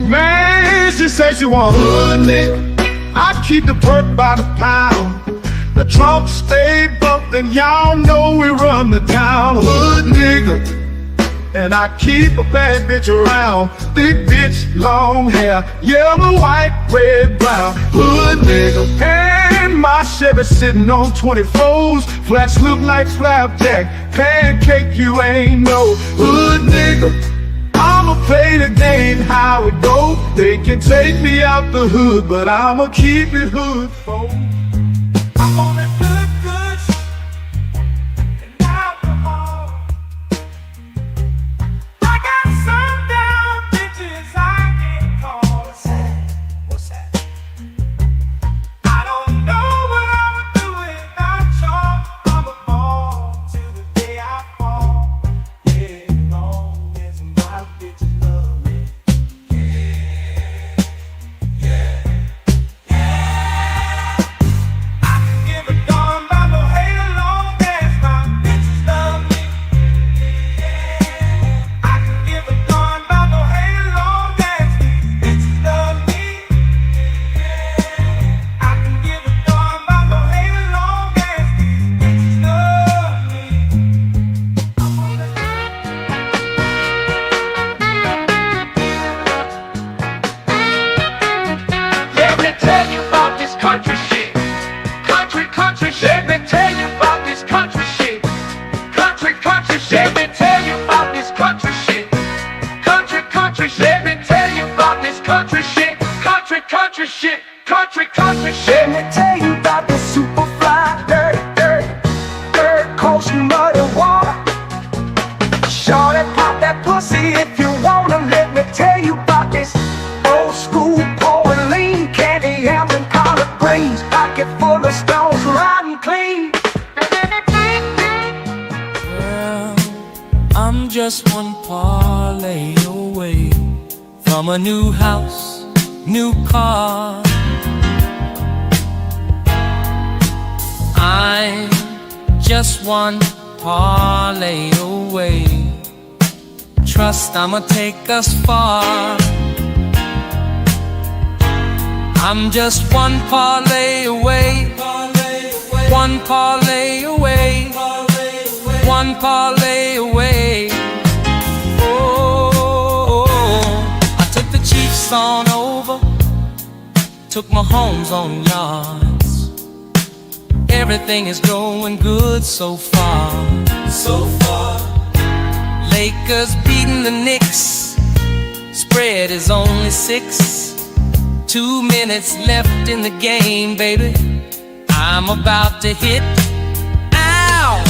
Man, she say she want hood nigga. I keep the perk by the pound. The trunk stay bumped and y'all know we run the town. Hood nigga. And I keep a bad bitch around. Thick bitch, long hair, yellow, white, red, brown. Hood nigga. And my Chevy sitting on 24s. Flats look like flapjack. Pancake, you ain't no hood nigga. I'ma play the game how it go. They can take me out the hood, but I'ma keep it hood, folks. I'm on that good and alcohol. I got sundown bitches I can't call. What's that? I don't know what I'ma do without y'all. I'ma fall till the day I fall. Yeah, long as my bitches love me. I can give a darn about no hate long as my bitches love me. I can give a darn about no hate long as these bitches love me. I can give a darn about no hate long as these bitches love me. I'm on that. Let me tell you about this country shit. Country shit. Let me tell you about this country shit. Country shit. Let me tell you about this country shit. Country shit. Let me tell you about this country shit. Country shit. Country shit. Let me tell you about this super fly, dirt, coast, muddy water. Shorty, pop that pussy if you wanna. Let me tell you about this old school pouring lean, candy yams and collard greens, pocket full of stones, riding clean. Well, I'm just one parlay away from a new house, new car. I'm just one parlay away. Trust I'ma take us far. I'm just one parlay away. One parlay away. One parlay away. Oh, I took the Chiefs on over. Took my homes on yards. Everything is going good so far. Lakers beating the Knicks. Spread is only 6. 2 minutes left in the game, baby. I'm about to hit. Ow!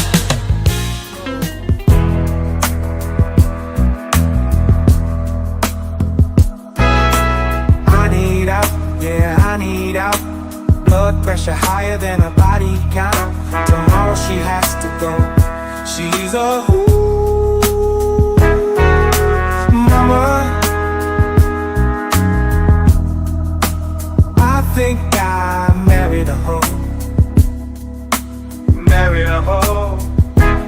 I need out, yeah, I need out. Blood pressure higher than a body count. Tomorrow she has to go. She's a mama. I think I married a hoe. Married a hoe.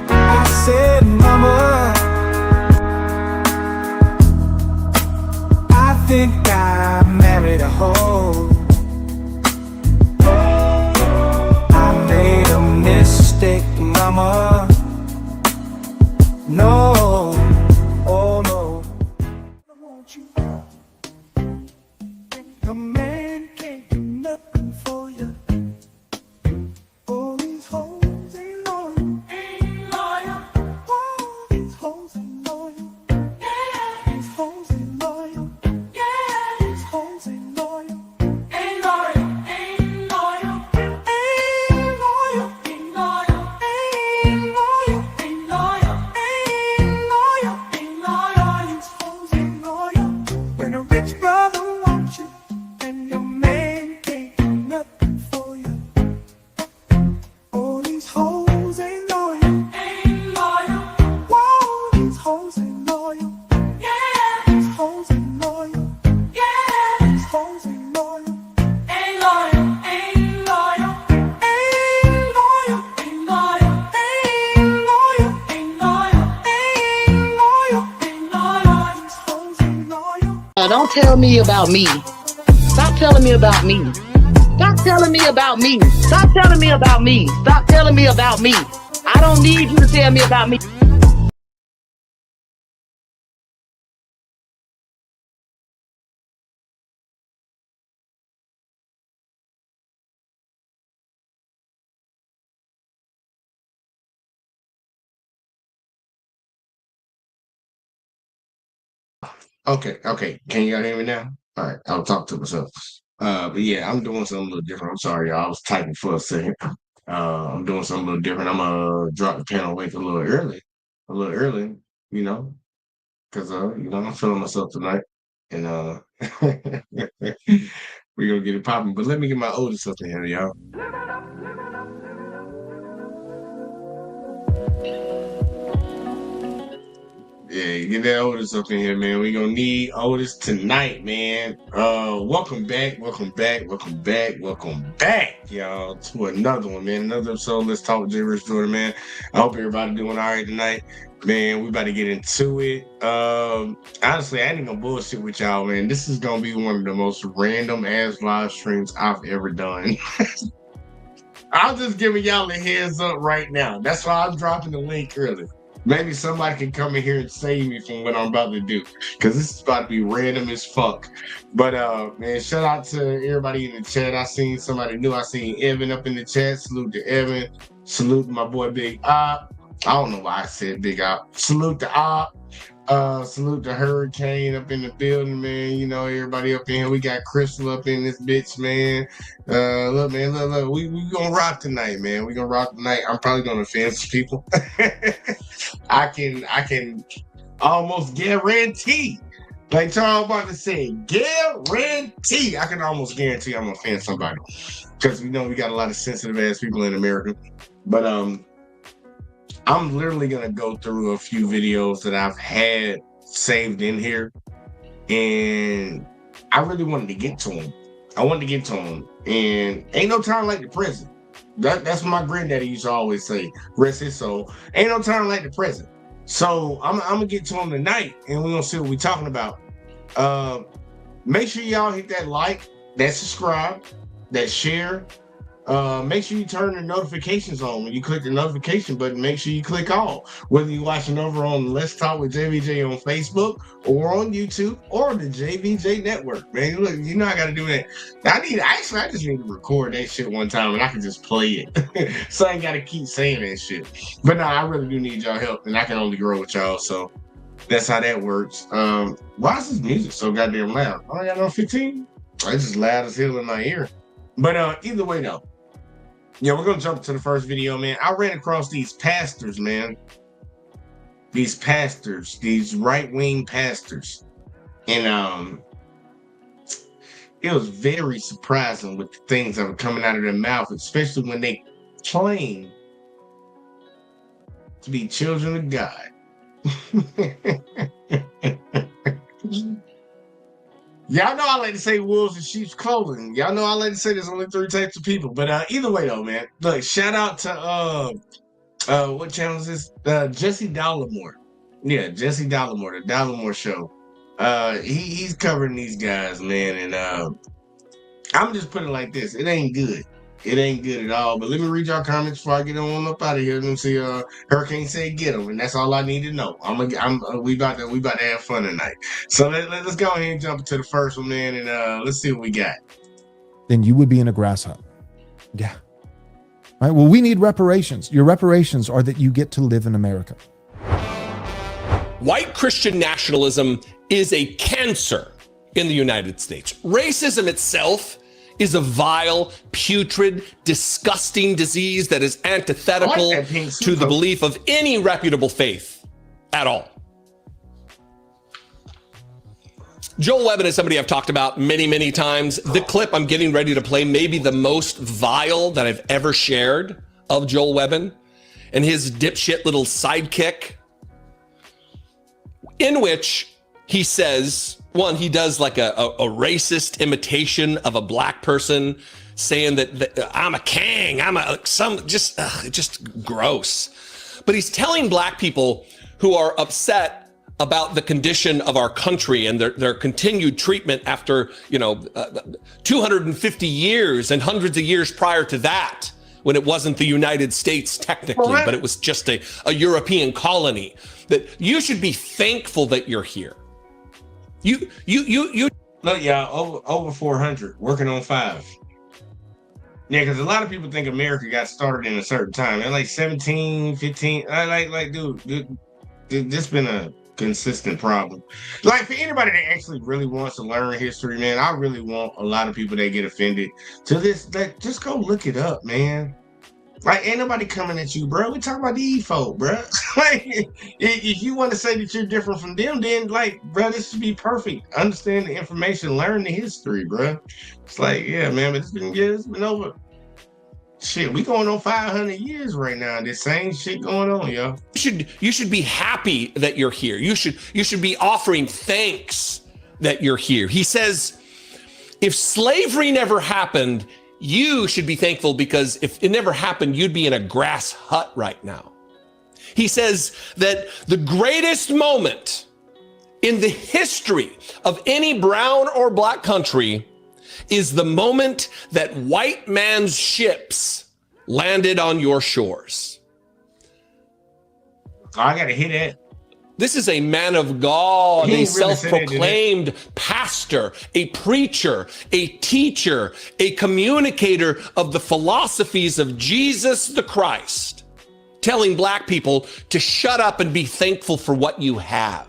I said, mama, I think I married a hoe. I made a mistake, mama. No, oh no. I want you. A man can't do nothing for you. All these hoes ain't loyal. All these hoes ain't loyal. These hoes ain't loyal. These hoes ain't loyal. Ain't loyal. Ain't loyal. Ain't loyal. Ain't loyal. Ain't loyal. Ain't loyal. Ain't loyal. Ain't loyal. These hoes ain't loyal. When a rich brother wants you and your man can't do nothing for you. All these hoes ain't loyal. Ain't loyal. Whoa, these hoes ain't loyal. These hoes ain't loyal. These hoes ain't loyal. Ain't loyal. Ain't loyal. Ain't loyal. Ain't loyal. Ain't loyal. Ain't loyal. Ain't loyal. Ain't loyal. These hoes ain't loyal. Don't tell me about me. Stop telling me about me. Stop telling me about me. Stop telling me about me. Stop telling me about me. I don't need you to tell me about me. Okay. Can you all hear me now? All right, I'll talk to myself. But yeah, I'm doing something a little different. I'm sorry, y'all. I was typing for a second. I'm doing something a little different. I'm gonna drop the panel weight a little early, you know, because I'm feeling myself tonight, and we're gonna get it popping. But let me get my oldest up in here, y'all. Yeah, get that Otis up in here, man. We gonna need Otis tonight, man. Welcome back, y'all, to another one, man. Another episode. Let's talk with J. Rich Jordan, man. I hope everybody doing all right tonight, man. We about to get into it. Honestly, I ain't even gonna bullshit with y'all, man. This is gonna be one of the most random ass live streams I've ever done. I'm just giving y'all a heads up right now. That's why I'm dropping the link early. Maybe somebody can come in here and save me from what I'm about to do, because this is about to be random as fuck. But man, shout out to everybody in the chat. I seen somebody new. I seen Evan up in the chat. Salute to Evan. Salute to my boy Big Op. I don't know why I said Big Op. Salute to Op. Salute to Hurricane up in the building, man. You know, everybody up in here. We got Crystal up in this bitch, man. Look, man, look. We gonna rock tonight, man. We gonna rock tonight. I'm probably gonna offend some people. I can almost guarantee, like Charles Barkley said, guarantee. I can almost guarantee I'm gonna offend somebody, because we know we got a lot of sensitive ass people in America. But I'm literally gonna go through a few videos that I've had saved in here, and I really wanted to get to them. And ain't no time like the present. That's what my granddaddy used to always say. Rest his soul. Ain't no time like the present. So I'm gonna get to them tonight, and we're gonna see what we're talking about. Make sure y'all hit that like, that subscribe, that share. Make sure you turn the notifications on. When you click the notification button, make sure you click all. Whether you're watching over on Let's Talk with JVJ on Facebook, or on YouTube, or the JVJ Network, man. Look, you know I gotta do that. I just need to record that shit one time, and I can just play it. So I ain't gotta keep saying that shit. But no, I really do need y'all help, and I can only grow with y'all, so that's how that works. Why is this music so goddamn loud? I got no 15. It's just loud as hell in my ear. But either way though. Yeah, we're gonna jump to the first video, man. I ran across these pastors, man. These pastors, these right-wing pastors. And it was very surprising with the things that were coming out of their mouth, especially when they claim to be children of God. Y'all know I like to say wolves in sheep's clothing. Y'all know I like to say there's only 3 types of people. But either way though, man. Look, shout out to what channel is this? Jesse Dollemore. Yeah, Jesse Dollemore, the Dollemore Show. He's covering these guys, man, and I'm just putting it like this. It ain't good. It ain't good at all. But let me read y'all comments before I get on up out of here. Let me see. Hurricane said get them, and that's all I need to know. We about to have fun tonight. So let's go ahead and jump into the first one, man, and let's see what we got. Then you would be in a grass hut. Yeah. All right. Well, we need reparations. Your reparations are that you get to live in America. White Christian nationalism is a cancer in the United States. Racism itself is a vile, putrid, disgusting disease that is antithetical to the belief of any reputable faith at all. Joel Webbin is somebody I've talked about many, many times. The clip I'm getting ready to play may be the most vile that I've ever shared of Joel Webbin and his dipshit little sidekick, in which he says, one, he does like a racist imitation of a black person, saying that I'm a king, just gross. But he's telling black people who are upset about the condition of our country and their continued treatment after, 250 years and hundreds of years prior to that, when it wasn't the United States technically, but it was just a European colony, that you should be thankful that you're here. You Look, y'all, over 400, working on 5. Yeah, because a lot of people think America got started in a certain time. They're like 17, 15. Dude, this been a consistent problem. Like, for anybody that actually really wants to learn history, man, I really want a lot of people that get offended to this, that just go look it up, man. Like, ain't nobody coming at you, bro. We talking about these folk, bro. Like, if you want to say that you're different from them, then, like, bro, this should be perfect. Understand the information, learn the history, bro. It's like, yeah, man, but it's been over. Shit, we going on 500 years right now. This same shit going on, yo. You should be happy that you're here. You should be offering thanks that you're here. He says, if slavery never happened, you should be thankful, because if it never happened, you'd be in a grass hut right now. He says that the greatest moment in the history of any brown or black country is the moment that white man's ships landed on your shores. I gotta hit it. This is a man of God, a Really self-proclaimed pastor, a preacher, a teacher, a communicator of the philosophies of Jesus the Christ, telling black people to shut up and be thankful for what you have.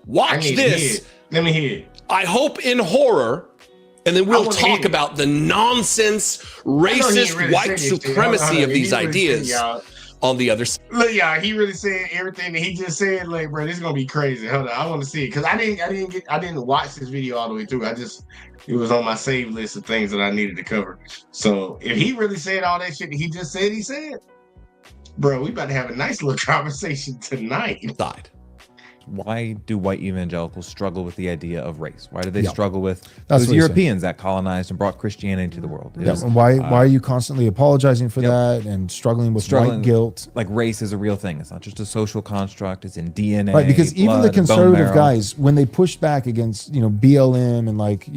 Watch this. Let me hear it. I hope in horror, and then we'll talk about the nonsense, racist, white supremacy of these ideas on the other side. Look, y'all, he really said everything that he just said. Like, bro, this is gonna be crazy. Hold on, I want to see it, because I didn't watch this video all the way through. It was on my save list of things that I needed to cover. So if he really said all that shit that he just said, bro, we about to have a nice little conversation tonight. Why do white evangelicals struggle with the idea of race? Why do they struggle with That's those Europeans that colonized and brought Christianity to the world? Why are you constantly apologizing for that and struggling with white guilt? Like, race is a real thing. It's not just a social construct. It's in DNA. Right, because even the blood, conservative guys, when they push back against, BLM and like,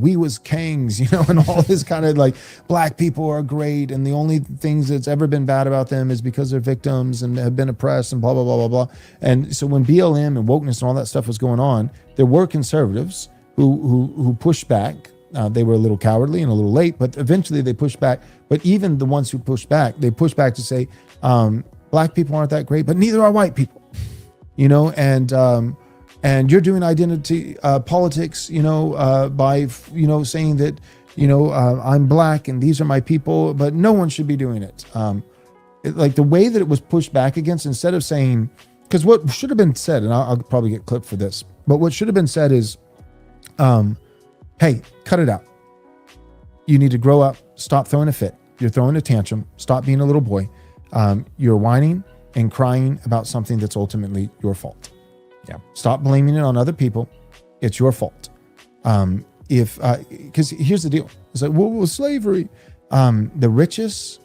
we was kings, and all this kind of like, black people are great, and the only things that's ever been bad about them is because they're victims and have been oppressed and blah, blah, blah, blah, blah. And so when BLM and wokeness and all that stuff was going on, there were conservatives who pushed back. They were a little cowardly and a little late, but eventually they pushed back. But even the ones who pushed back, they pushed back to say, black people aren't that great, but neither are white people, and you're doing identity politics, by, saying that, I'm black and these are my people, but no one should be doing it. Like the way that it was pushed back against, instead of saying, because what should have been said, and I'll probably get clipped for this, but what should have been said is, hey, cut it out. You need to grow up. Stop throwing a fit. You're throwing a tantrum. Stop being a little boy. You're whining and crying about something that's ultimately your fault. Yeah. Stop blaming it on other people. It's your fault. Because here's the deal. It's like, well, slavery. The richest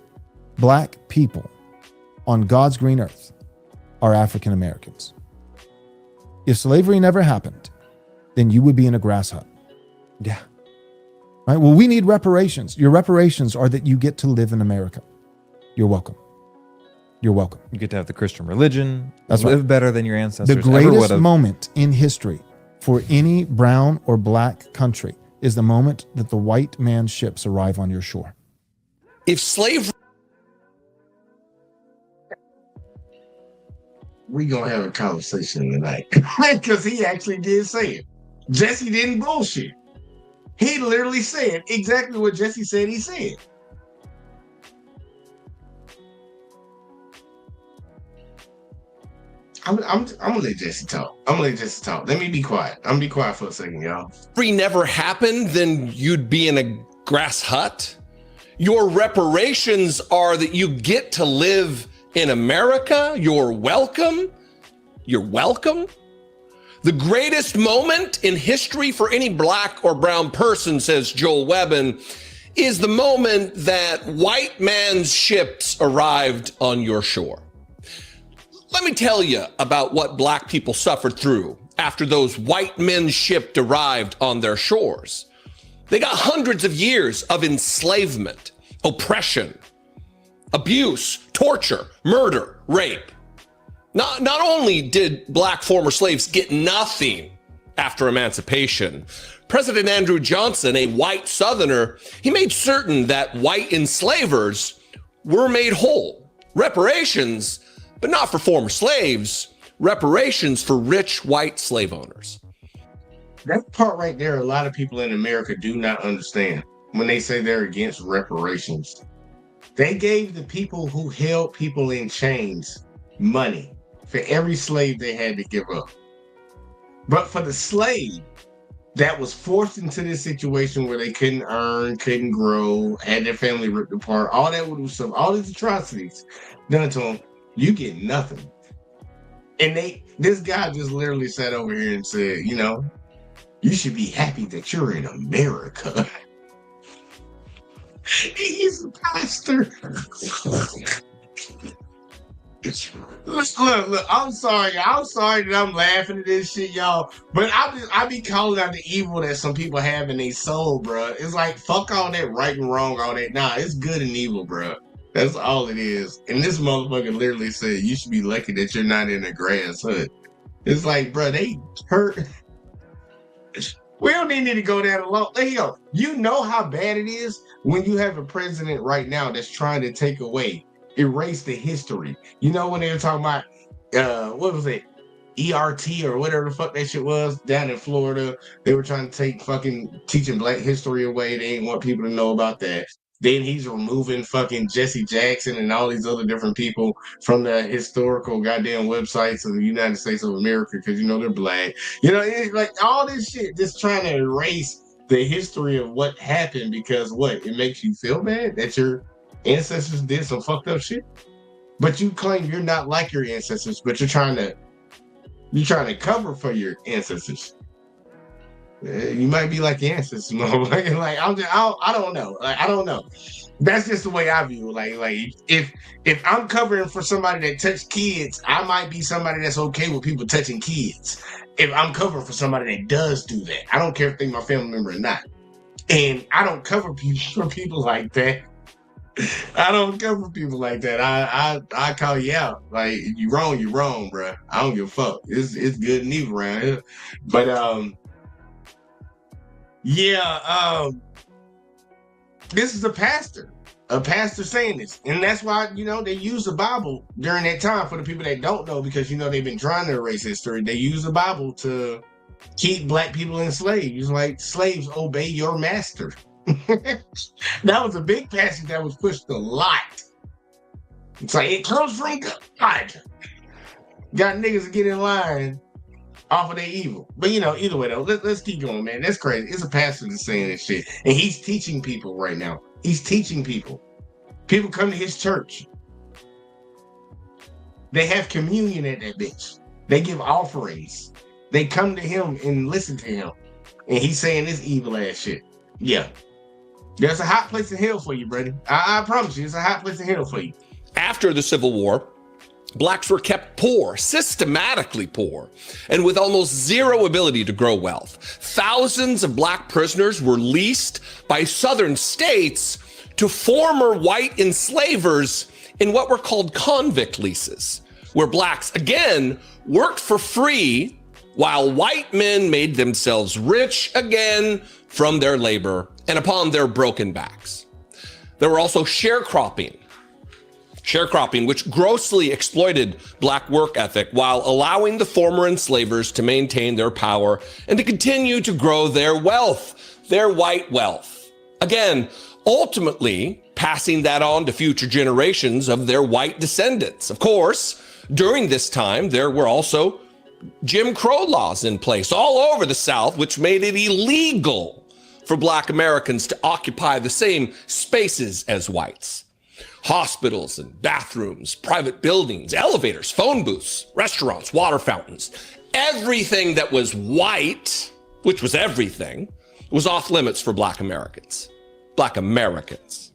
black people on God's green earth are African Americans. If slavery never happened, then you would be in a grass hut. Yeah. Right. Well, we need reparations. Your reparations are that you get to live in America. You're welcome. You're welcome. You get to have the Christian religion. That's live right. better than your ancestors. The greatest moment in history for any brown or black country is the moment that the white man's ships arrive on your shore. If slavery... We gonna have a conversation tonight, because he actually did say it. Jesse didn't bullshit. He literally said exactly what Jesse said he said. I'm gonna let Jesse talk. Let me be quiet. I'm gonna be quiet for a second, y'all. If slavery never happened, then you'd be in a grass hut. Your reparations are that you get to live in America. You're welcome. You're welcome. The greatest moment in history for any black or brown person, says Joel Webbin, is the moment that white man's ships arrived on your shore. Let me tell you about what black people suffered through after those white men's ship arrived on their shores. They got hundreds of years of enslavement, oppression, abuse, torture, murder, rape. Not only did black former slaves get nothing after emancipation, President Andrew Johnson, a white Southerner, he made certain that white enslavers were made whole. Reparations, but not for former slaves, reparations for rich white slave owners. That part right there, a lot of people in America do not understand when they say they're against reparations. They gave the people who held people in chains money for every slave they had to give up. But for the slave that was forced into this situation where they couldn't earn, couldn't grow, had their family ripped apart, all that would stuff, all these atrocities done to them, you get nothing. And this guy just literally sat over here and said, you know, you should be happy that you're in America. He's a pastor. Look, I'm sorry that I'm laughing at this shit, y'all. But I be calling out the evil that some people have in their soul, bro. It's like, fuck all that right and wrong, all that. Nah, it's good and evil, bro. That's all it is. And this motherfucker literally said, you should be lucky that you're not in a grass hut. It's like, bro, they hurt. We don't even need to go that alone. There you go. You know how bad it is when you have a president right now that's trying to take away, erase the history. You know when they were talking about, what was it? ERT or whatever the fuck that shit was down in Florida. They were trying to take fucking teaching black history away. They didn't want people to know about that. Then he's removing fucking Jesse Jackson and all these other different people from the historical goddamn websites of the United States of America because, you know, they're black. You know, it's like all this shit just trying to erase the history of what happened because what? It makes you feel bad that your ancestors did some fucked up shit? But you claim you're not like your ancestors, but you're trying to cover for your ancestors. You might be like your ancestors, motherfucker. Like I don't know. Like I don't know. That's just the way I view it. Like if I'm covering for somebody that touched kids, I might be somebody that's okay with people touching kids. If I'm covering for somebody that does do that, I don't care if they're my family member or not. And I don't cover for people like that. I don't cover people like that. I call you out. Like you wrong, bro. I don't give a fuck. It's good and evil around here. But this is a pastor saying this. And that's why, you know, they use the Bible during that time for the people that don't know, because, you know, they've been trying to erase history. They use the Bible to keep black people enslaved. It's like, slaves, obey your master. That was a big passage that was pushed a lot. It's like, it comes from God. Got niggas to get in line off of their evil. But, you know, either way, though, let's keep going, man. That's crazy. It's a pastor that's saying this shit. And he's teaching people right now. He's teaching people. People come to his church. They have communion at that bitch. They give offerings. They come to him and listen to him. And he's saying this evil ass shit. Yeah. There's a hot place in hell for you, brother. I promise you, it's a hot place in hell for you. After the Civil War, blacks were kept poor, systematically poor, and with almost zero ability to grow wealth. Thousands of black prisoners were leased by southern states to former white enslavers in what were called convict leases, where blacks, again, worked for free while white men made themselves rich again from their labor and upon their broken backs. There were also sharecropping, which grossly exploited black work ethic while allowing the former enslavers to maintain their power and to continue to grow their wealth, their white wealth. Again, ultimately passing that on to future generations of their white descendants. Of course, during this time, there were also Jim Crow laws in place all over the South, which made it illegal for black Americans to occupy the same spaces as whites. Hospitals and bathrooms, private buildings, elevators, phone booths, restaurants, water fountains, everything that was white, which was everything, was off limits for black Americans. Black Americans.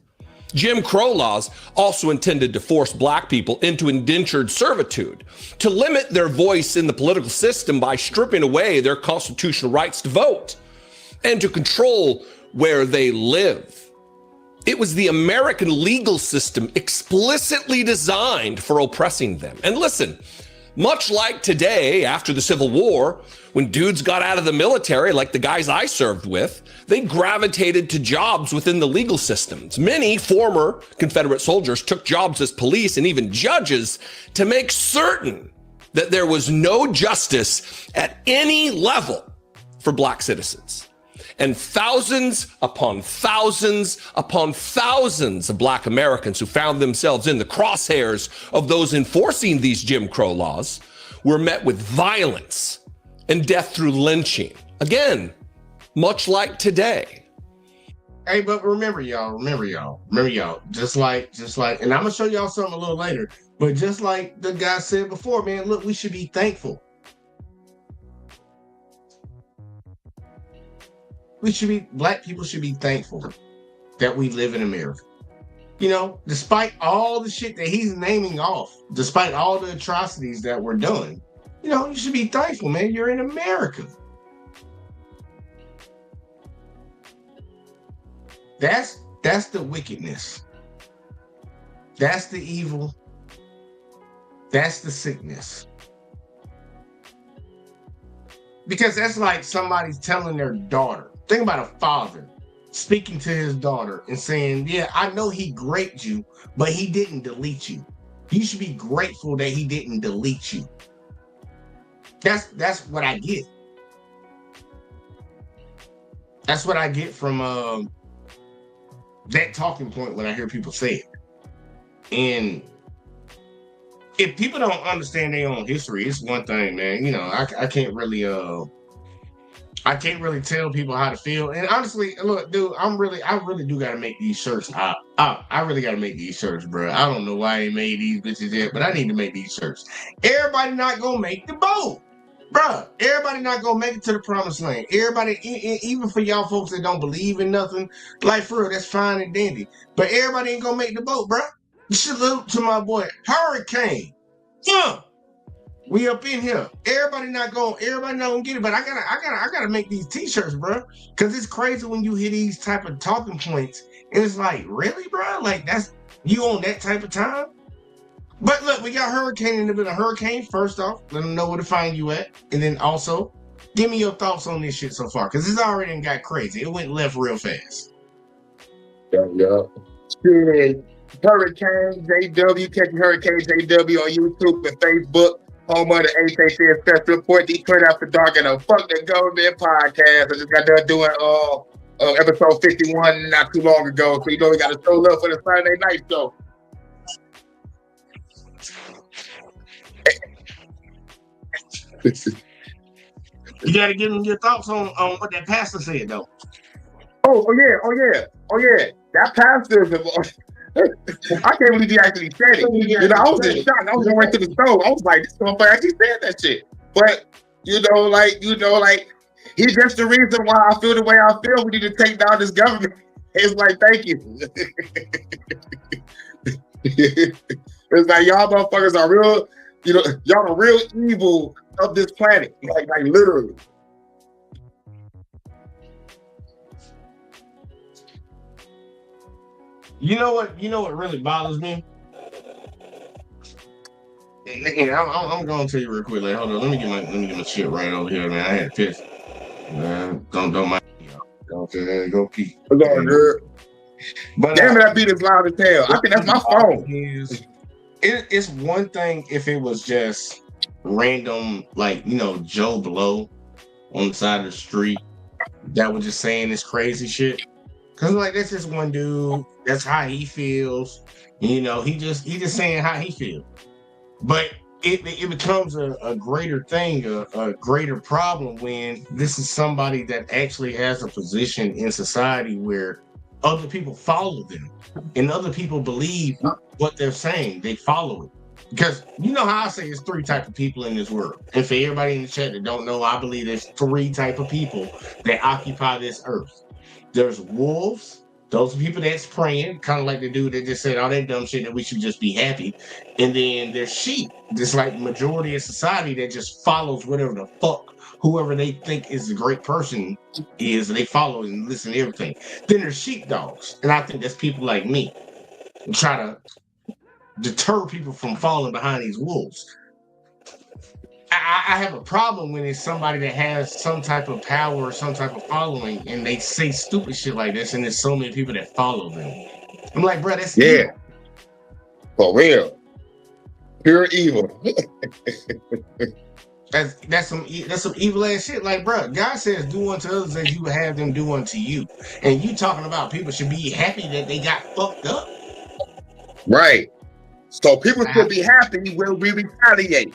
Jim Crow laws also intended to force black people into indentured servitude, to limit their voice in the political system by stripping away their constitutional rights to vote, and to control where they live. It was the American legal system explicitly designed for oppressing them. And listen, much like today after the Civil War, when dudes got out of the military, like the guys I served with, they gravitated to jobs within the legal systems. Many former Confederate soldiers took jobs as police and even judges to make certain that there was no justice at any level for black citizens. And thousands upon thousands upon thousands of black Americans who found themselves in the crosshairs of those enforcing these Jim Crow laws were met with violence and death through lynching. Again, much like today. Hey, but remember y'all, just like, and I'm gonna show y'all something a little later, but just like the guy said before, man, look, we should be thankful. Black people should be thankful that we live in America. You know, despite all the shit that he's naming off, despite all the atrocities that were done, you know, you should be thankful, man. You're in America. That's the wickedness. That's the evil. That's the sickness. Because that's like somebody telling their daughter. Think about a father speaking to his daughter and saying, yeah, I know he raped you, but he didn't delete you. You should be grateful that he didn't delete you. That's what I get. That's what I get from that talking point when I hear people say it. And if people don't understand their own history, it's one thing, man. You know, I can't really tell people how to feel. And honestly, look, dude, I really do gotta make these shirts. I really gotta make these shirts, bro. I don't know why I ain't made these bitches yet, but I need to make these shirts. Everybody not gonna make the boat, bro. Everybody not gonna make it to the promised land. Everybody, even for y'all folks that don't believe in nothing, like for real, that's fine and dandy. But everybody ain't gonna make the boat, bro. Salute to my boy Hurricane. Yeah. We up in here. Everybody not gonna get it, but I gotta make these t-shirts, bro. Cause it's crazy when you hear these type of talking points, and it's like, really, bro? Like that's you on that type of time? But look, we got Hurricane in the middle. Hurricane, first off, let them know where to find you at, and then also give me your thoughts on this shit so far, cause it's already got crazy. It went left real fast. Yeah. Hurricane JW, catch Hurricane JW on YouTube and Facebook. Home of the HHN Special Report, Detroit After Dark, and a Fuck the Government podcast. I just got done doing episode 51 not too long ago, so you know we got to show love for the Saturday night show. You got to give them your thoughts on what that pastor said, though. Oh yeah. That pastor. I can't believe he actually said it. You know, I was in shock. I was going right to the stove. I was like, this motherfucker actually said that shit. But you know, he's just the reason why I feel the way I feel. We need to take down this government. It's like, thank you. It's like y'all motherfuckers are real. You know, y'all the real evil of this planet. Like literally. You know what really bothers me? And I'm going to tell you real quick. Like, hold on, let me get my shit right over here, man. I had to piss. Man, don't mind me. Go pee. Hold on, girl. But damn it, I beat as loud as hell. I think that's my phone. It's one thing if it was just random, like, you know, Joe Blow on the side of the street that was just saying this crazy shit. Cause like that's just one dude. That's how he feels. You know, he just saying how he feels. But it becomes a greater thing, a greater problem when this is somebody that actually has a position in society where other people follow them and other people believe what they're saying. They follow it. Because you know how I say there's three types of people in this world. And for everybody in the chat that don't know, I believe there's three types of people that occupy this earth. There's wolves, Those are people that's praying, kind of like the dude that just said all that dumb shit that we should just be happy. And then there's sheep, just like the majority of society that just follows whatever the fuck whoever they think is a great person is. They follow and listen to everything. Then there's sheepdogs, and I think that's people like me and try to deter people from falling behind these wolves. I have a problem when it's somebody that has some type of power or some type of following and they say stupid shit like this and there's so many people that follow them. I'm like, bro, that's evil. For real. Pure evil. That's some evil ass shit. Like, bro, God says do unto others as you would have them do unto you. And you talking about people should be happy that they got fucked up. Right. So people should be happy when we retaliate.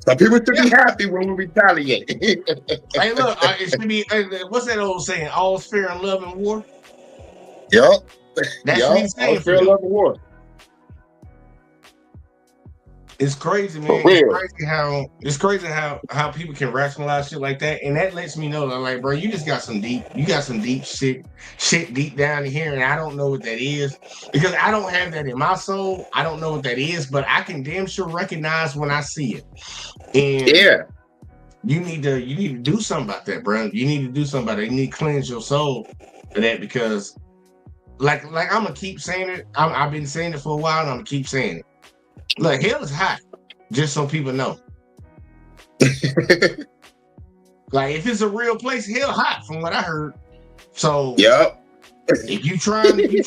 So people should be happy when we retaliate. Hey, look, it should be, what's that old saying? All's fair in love and war? Yup. That's what he's saying. All's fair in love and war. It's crazy, man. It's crazy how people can rationalize shit like that, and that lets me know that, like, bro, you got some deep shit deep down in here, and I don't know what that is because I don't have that in my soul. I don't know what that is, but I can damn sure recognize when I see it. And you need to do something about that, bro. You need to do something about it. You need to cleanse your soul of that because, like I'm gonna keep saying it. I've been saying it for a while, and I'm gonna keep saying it. Look, hell is hot, just so people know. Like, if it's a real place, hell hot, from what I heard. So, if you trying to be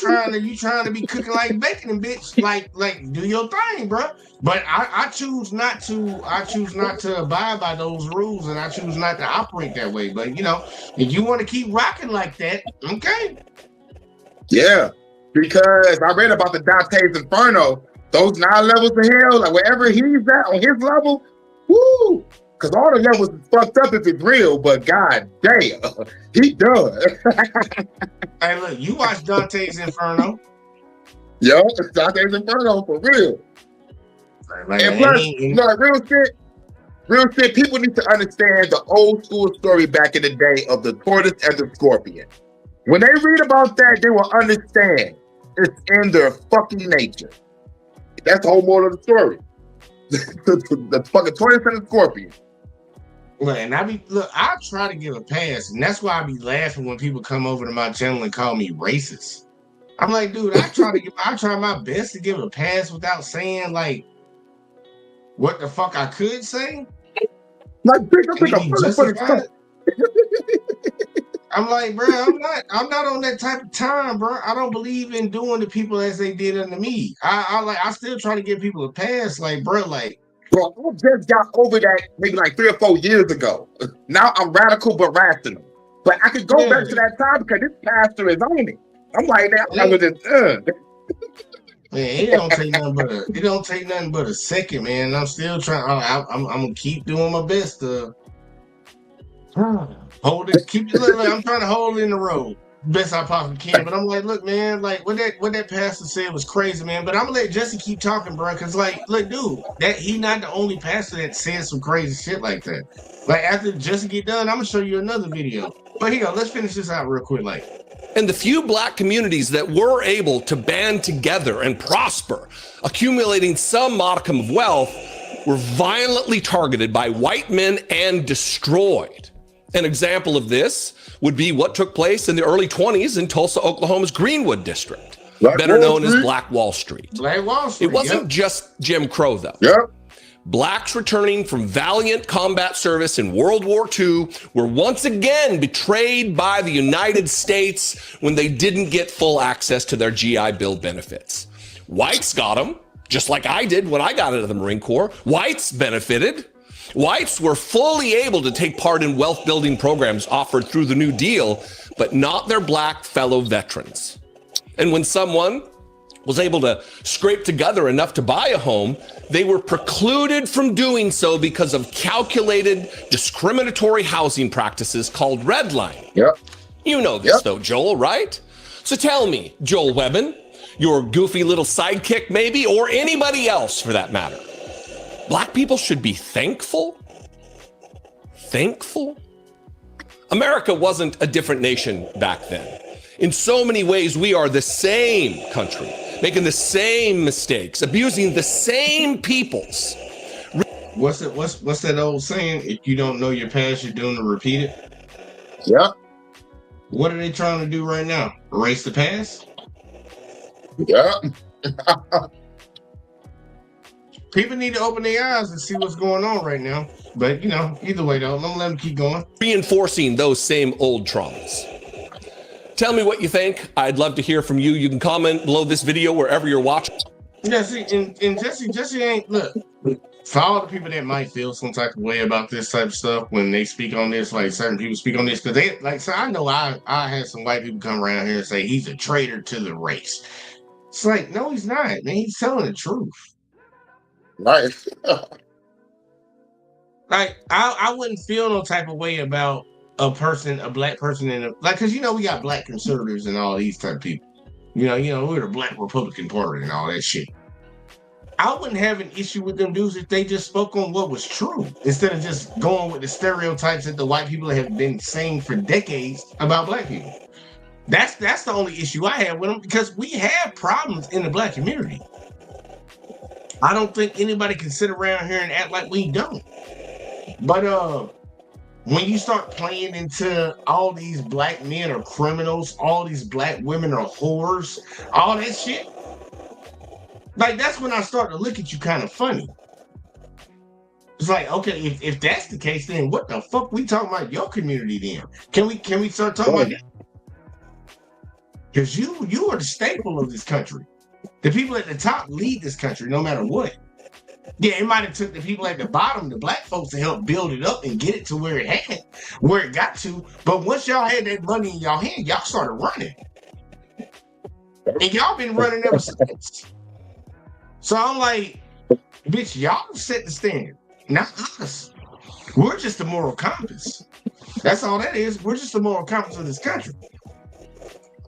cooking like bacon, bitch, like do your thing, bro. But I choose not to abide by those rules, and I choose not to operate that way. But you know, if you want to keep rocking like that, okay. Yeah, because I read about the Dante's Inferno. Those 9 levels of hell, like wherever he's at on his level, woo! Because all the levels is fucked up if it's real, but god damn, he done. Hey, look, you watch Dante's Inferno. Yo, it's Dante's Inferno for real. Like, and plus, real shit, people need to understand the old school story back in the day of the tortoise and the scorpion. When they read about that, they will understand it's in their fucking nature. That's the whole moral of the story. the fucking tortoise and the scorpion. Look, and I try to give a pass, and that's why I be laughing when people come over to my channel and call me racist. I'm like, dude, I try my best to give a pass without saying like what the fuck I could say. Like, I I'm like, bro, I'm not on that type of time, bro. I don't believe in doing to people as they did unto me. I still try to give people a pass, like, bro, like. Bro, I just got over that maybe like 3 or 4 years ago. Now I'm radical but rational. But I could go back to that time because this pastor is on it. I'm like, I'm with this. Man, it don't take nothing but a second, man. I'm still trying. I'm gonna keep doing my best to hold it. I'm trying to hold it in the road best I possibly can. But I'm like, look, man, like what that pastor said was crazy, man. But I'm gonna let Jesse keep talking, bro, because like, look, dude, that he not the only pastor that said some crazy shit like that. Like after Jesse get done, I'm gonna show you another video. But here, let's finish this out real quick, like. And the few black communities that were able to band together and prosper, accumulating some modicum of wealth, were violently targeted by white men and destroyed. An example of this would be what took place in the early 20s in Tulsa, Oklahoma's Greenwood district, better known as Black Wall Street. Black Wall Street. It wasn't just Jim Crow, though. Yep. Blacks returning from valiant combat service in World War II were once again betrayed by the United States when they didn't get full access to their GI Bill benefits. Whites got them, just like I did when I got into the Marine Corps. Whites benefited. Whites were fully able to take part in wealth building programs offered through the New Deal, but not their black fellow veterans. And when someone was able to scrape together enough to buy a home, they were precluded from doing so because of calculated, discriminatory housing practices called redlining. Yep. You know this though, Joel, right? So tell me, Joel Webbin, your goofy little sidekick maybe, or anybody else for that matter, black people should be thankful? Thankful? America wasn't a different nation back then. In so many ways, we are the same country, making the same mistakes, abusing the same peoples. What's that old saying? If you don't know your past, you're doomed to repeat it. Yeah. What are they trying to do right now? Erase the past? Yeah. People need to open their eyes and see what's going on right now. But, you know, either way, though, I'm going to let them keep going. Reinforcing those same old traumas. Tell me what you think. I'd love to hear from you. You can comment below this video wherever you're watching. Yeah, see, and Jesse ain't, look, for all the people that might feel some type of way about this type of stuff when they speak on this, like certain people speak on this, because they, like, so I know I had some white people come around here and say he's a traitor to the race. It's like, no, he's not, man. He's telling the truth. Right. Like, I wouldn't feel no type of way about a black person in a, like, because, you know, we got black conservatives and all these type of people. You know, we're the Black Republican Party and all that shit. I wouldn't have an issue with them dudes if they just spoke on what was true instead of just going with the stereotypes that the white people have been saying for decades about black people. That's the only issue I have with them, because we have problems in the black community. I don't think anybody can sit around here and act like we don't. But when you start playing into all these black men are criminals, all these black women are whores, all that shit, like, that's when I start to look at you kind of funny. It's like, okay, if that's the case, then what the fuck we talking about your community then? Can we start talking about that? Because you are the staple of this country. The people at the top lead this country no matter what. Yeah, it might have took the people at the bottom, the black folks, to help build it up and get it to where it got to. But once y'all had that money in y'all hand, y'all started running. And y'all been running ever since. So I'm like, bitch, y'all set the standard, not us. We're just the moral compass. That's all that is. We're just the moral compass of this country.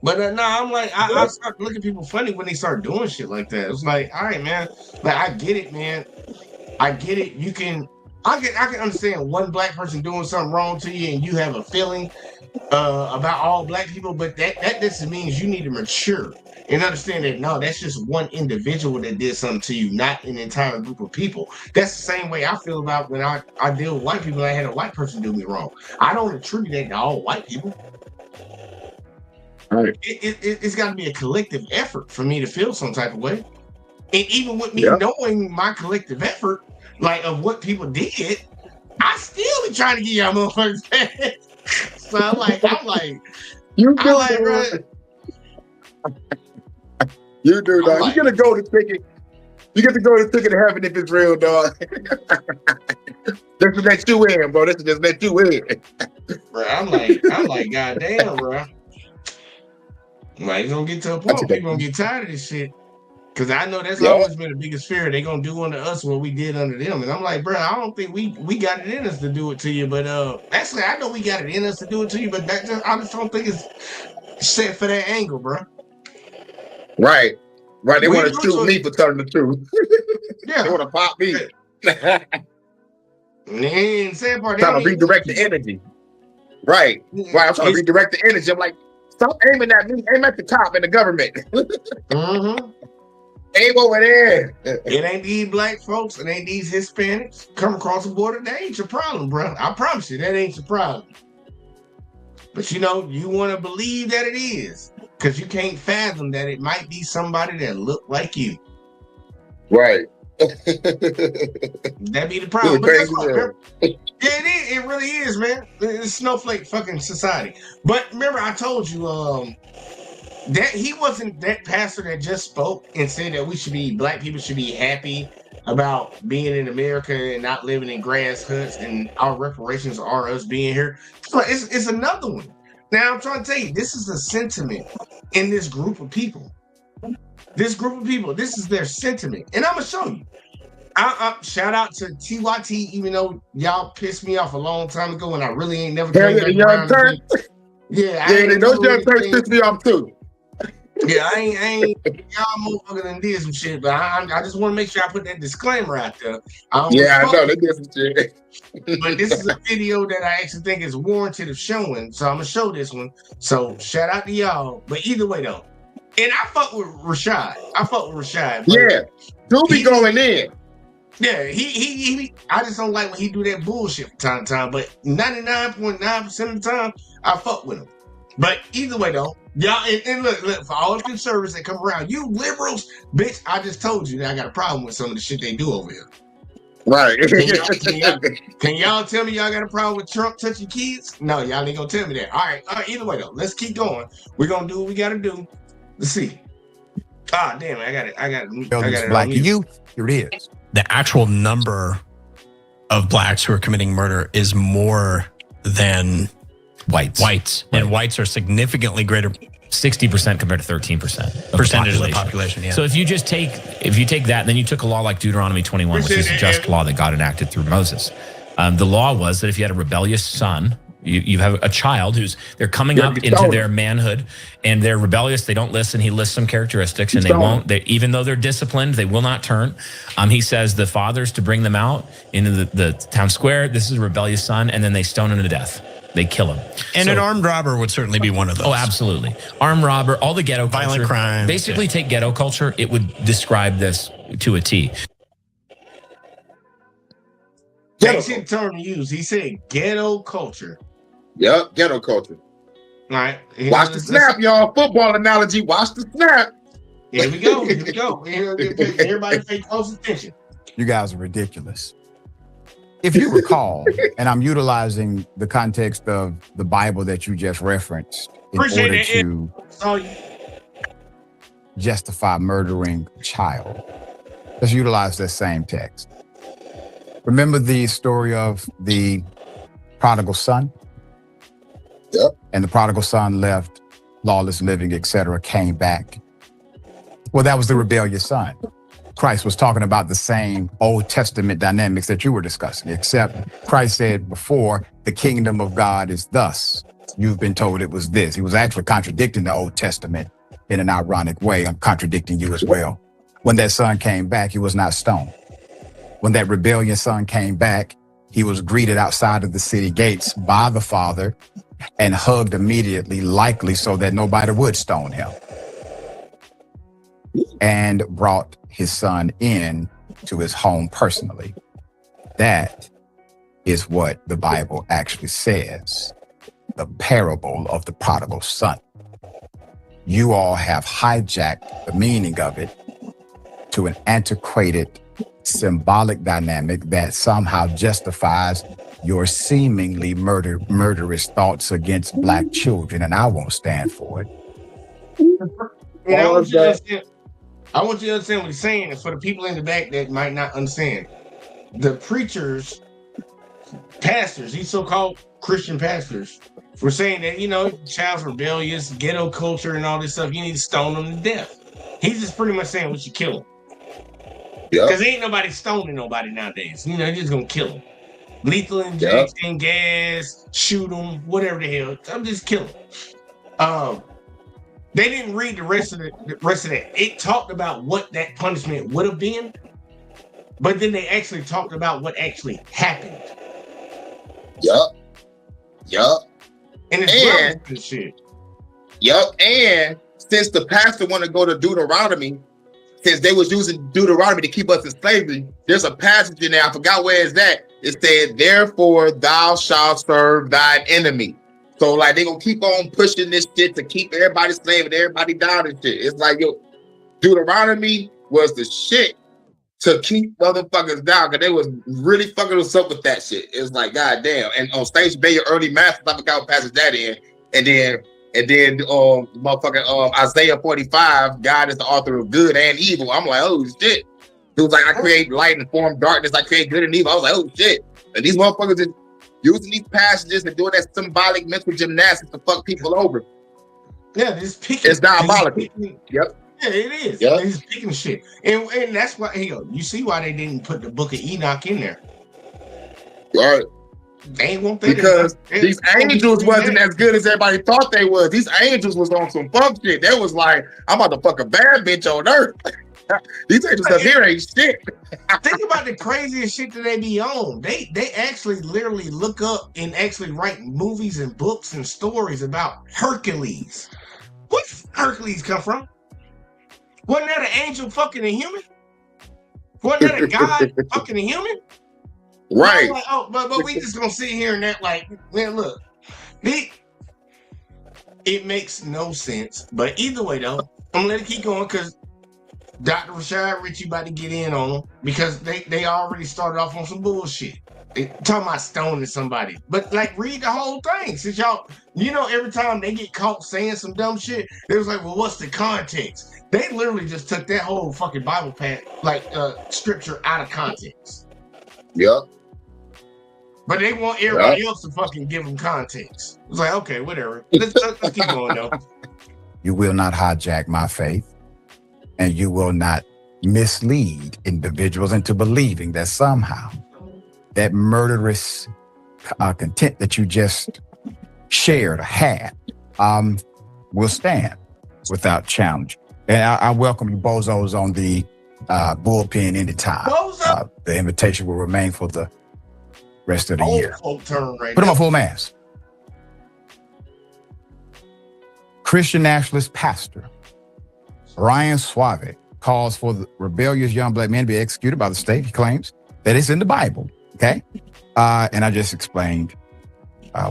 But I'm like, I start looking at people funny when they start doing shit like that. It's like, all right, man. Like, I get it, man. I get it. I can understand one black person doing something wrong to you and you have a feeling about all black people, but that just means you need to mature and understand that, no, that's just one individual that did something to you, not an entire group of people. That's the same way I feel about when I deal with white people and I had a white person do me wrong. I don't attribute that to all white people. Right. It's got to be a collective effort for me to feel some type of way. And even with me knowing my collective effort, like, of what people did, I still be trying to get y'all motherfuckers back. So I'm like, you do, you do, dog. You get to go to ticket. You get to go to ticket to heaven if it's real, dog. This is let you in, bro. This is just let you in. Bro, I'm like, goddamn, bro. Like, it's gonna get to a point where people gonna get tired of this shit. Cause I know that's always been the biggest fear. They gonna do unto us what we did unto them. And I'm like, bro, I don't think we got it in us to do it to you. But actually, I know we got it in us to do it to you, but I just don't think it's set for that angle, bro. Right. They want to shoot me for telling the truth. Yeah. They want to pop me. And sad part, trying to redirect the energy. Right. I'm trying to redirect the energy. I'm like, stop aiming at me. Aim at the top in the government. Mm-hmm. Aim over there. It ain't these black folks. It ain't these Hispanics come across the border. That ain't your problem, bro. I promise you, that ain't your problem. But you know, you want to believe that it is, because you can't fathom that it might be somebody that look like you. Right. That be the problem. But that's what, yeah, it is. It really is, man. It's snowflake fucking society. But remember, I told you that he wasn't that pastor that just spoke and said that black people should be happy about being in America and not living in grass huts, and our reparations are us being here. So it's another one. Now I'm trying to tell you, this is a sentiment in this group of people. This group of people, this is their sentiment. And I'm going to show you. Shout out to TYT, even though y'all pissed me off a long time ago and I really ain't never came back around. Yeah, those young turks pissed me off too. Yeah, I ain't y'all motherfuckers done did some shit, but I just want to make sure I put that disclaimer out there. Yeah, I know they did some shit. But this is a video that I actually think is warranted of showing, so I'm gonna show this one. So shout out to y'all. But either way though, and I fuck with Rashad. But Yeah, do be going in. yeah, he I just don't like when he do that bullshit from time to time. But 99.9% of the time, I fuck with him. But either way though, y'all and look, for all the conservatives that come around, you liberals, bitch, I just told you that I got a problem with some of the shit they do over here. Right. Can y'all tell me y'all got a problem with Trump touching kids? No, y'all ain't gonna tell me that. All right, either way though, let's keep going. We're gonna do what we gotta do. Let's see. Ah, damn, I got it. Black youth, here it is. The actual number of blacks who are committing murder is more than whites. Right. And whites are significantly greater, 60% compared to 13% percentage of the population. Yeah. So if you take that, and then you took a law like Deuteronomy 21, which is a just law that God enacted through Moses. The law was that if you had a rebellious son, you have a child they're coming up into their manhood and they're rebellious. They don't listen. He lists some characteristics and they won't. Even though they're disciplined, they will not turn. He says the fathers to bring them out into the town square. This is a rebellious son, and then they stone him to death. They kill him. And an armed robber would certainly be one of those. Oh, absolutely. Armed robber, all the ghetto violent culture. crimes. Basically, take ghetto culture. It would describe this to a T. That's the term to use. He said ghetto culture. Yep, ghetto culture. All right. Watch the snap, y'all. Football analogy. Watch the snap. Here we go. Everybody pay close attention. You guys are ridiculous. If you recall, and I'm utilizing the context of the Bible that you just referenced in order to justify murdering a child, let's utilize that same text. Remember the story of the prodigal son? Yep. And the prodigal son left, lawless living, etc., came back. Well, that was the rebellious son. Christ was talking about the same Old Testament dynamics that you were discussing, except Christ said before, the kingdom of God is thus. You've been told it was this. He was actually contradicting the Old Testament in an ironic way. I'm contradicting you as well. When that son came back, he was not stoned. When that rebellious son came back, he was greeted outside of the city gates by the father and hugged immediately, likely so that nobody would stone him, and brought his son in to his home personally. That is what the Bible actually says, the parable of the prodigal son. You all have hijacked the meaning of it to an antiquated symbolic dynamic that somehow justifies your seemingly murderous thoughts against black children, and I won't stand for it. And I want you to understand what he's saying. And for the people in the back that might not understand, the preachers, pastors, these so-called Christian pastors, were saying that, child's rebellious, ghetto culture and all this stuff, you need to stone them to death. He's just pretty much saying we should kill them. Because ain't nobody stoning nobody nowadays. You're just going to kill them. Lethal injection, gas, shoot them, whatever the hell. I'm just kill them. They didn't read the rest of that. It talked about what that punishment would have been, but then they actually talked about what actually happened. Yup. And it's shit. Yup. And since the pastor want to go to Deuteronomy, since they was using Deuteronomy to keep us in slavery, there's a passage in there. I forgot where it's at. It said, "Therefore thou shalt serve thine enemy." So like they gonna keep on pushing this shit to keep everybody slave and everybody down and shit. It's like, Deuteronomy was the shit to keep motherfuckers down, because they was really fucking us up with that shit. It's like, goddamn. And on Stage Bay, your early math, I forgot what passage that in. And then motherfucking Isaiah 45, God is the author of good and evil. I'm like, oh shit. He was like, I create light and form darkness. I create good and evil. I was like, oh shit. And these motherfuckers is using these passages and doing that symbolic mental gymnastics to fuck people over. Yeah, this picking. It's diabolical. Yep. Yeah, it is. Yep. He's picking shit. And that's why, you see why they didn't put the Book of Enoch in there. Right. They ain't want that because these angels wasn't that. as good as everybody thought they was. These angels was on some fuck shit. They was like, I'm about to fuck a bad bitch on earth. These angels up here ain't shit. Think about the craziest shit that they be on. They actually literally look up and actually write movies and books and stories about Hercules. Where's Hercules come from? Wasn't that an angel fucking a human? Wasn't that a god fucking a human? Right. Like, oh, but we just gonna sit here and act like, man, look, it makes no sense. But either way, though, I'm gonna let it keep going because Dr. Rashad Richie about to get in on them because they already started off on some bullshit. They talking about stoning somebody, but like read the whole thing. Since y'all, every time they get caught saying some dumb shit, they was like, well, what's the context? They literally just took that whole fucking Bible scripture out of context. Yep. But they want everybody else to fucking give them context. It's like, okay, whatever. Let's keep going though. You will not hijack my faith, and you will not mislead individuals into believing that somehow that murderous content that you just shared or had will stand without challenge. And I welcome you bozos on the bullpen anytime. Bozo? The invitation will remain for the rest of the year. Term right Put him now. on full mask. Christian nationalist pastor Ryan Suave calls for the rebellious young black men to be executed by the state. He claims that it's in the Bible. Okay. And I just explained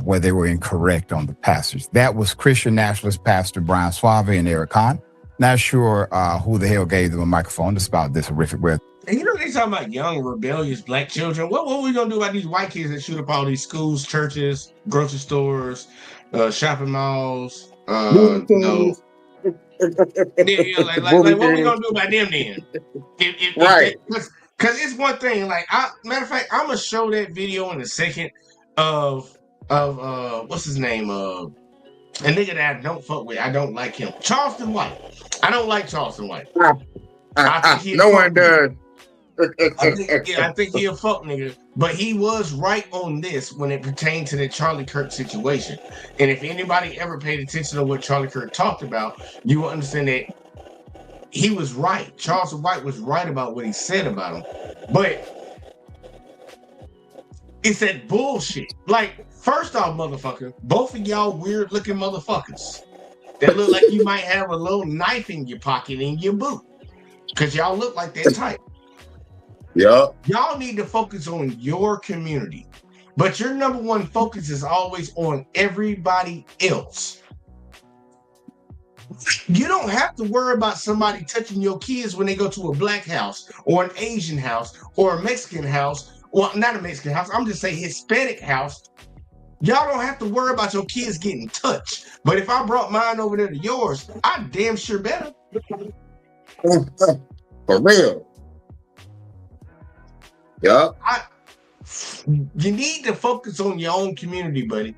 where they were incorrect on the passage. That was Christian nationalist pastor Brian Suave and Eric Kahn. Not sure who the hell gave them a microphone. It's about this horrific weather. And they talking about young, rebellious black children. What are we gonna do about these white kids that shoot up all these schools, churches, grocery stores, shopping malls? Like what we gonna do about them then? Right. Because it's one thing. Matter of fact, I'm gonna show that video in a second of what's his name? A nigga that I don't fuck with. I don't like him. Charleston White. I don't like Charleston White. No one does. I think he a fuck nigga, but he was right on this when it pertained to the Charlie Kirk situation. And if anybody ever paid attention to what Charlie Kirk talked about, you will understand that he was right. Charleston White was right about what he said about him. But it's that bullshit. Like, first off, motherfucker, both of y'all weird looking motherfuckers that look like you might have a little knife in your pocket in your boot. Because y'all look like that type. Yep. Y'all need to focus on your community. But your number one focus is always on everybody else. You don't have to worry about somebody touching your kids when they go to a black house or an Asian house or a Mexican house. Well, not a Mexican house. I'm just saying Hispanic house. Y'all don't have to worry about your kids getting touched. But if I brought mine over there to yours, I damn sure better. For real. Yeah. You need to focus on your own community, buddy.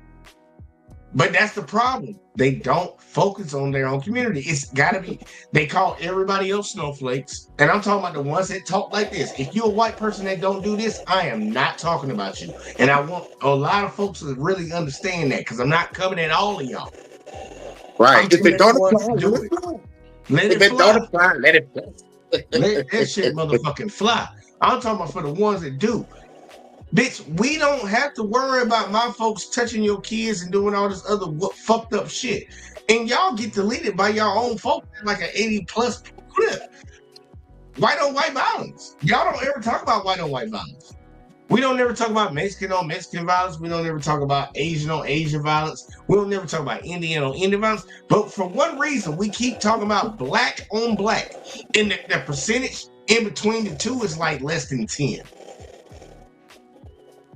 But that's the problem. They don't focus on their own community. It's got to be, they call everybody else snowflakes. And I'm talking about the ones that talk like this. If you're a white person that don't do this, I am not talking about you. And I want a lot of folks to really understand that because I'm not coming at all of y'all. Right. If they don't apply, do it. Let it fly. Let it fly. Let that shit motherfucking fly. I'm talking about for the ones that do. Bitch, we don't have to worry about my folks touching your kids and doing all this other fucked up shit. And y'all get deleted by your own folks like an 80+ clip. White on white violence. Y'all don't ever talk about white on white violence. We don't ever talk about Mexican on Mexican violence. We don't ever talk about Asian on Asian violence. We don't never talk about Indian on Indian violence. But for one reason, we keep talking about black on black. And the percentage in between the two is like less than 10.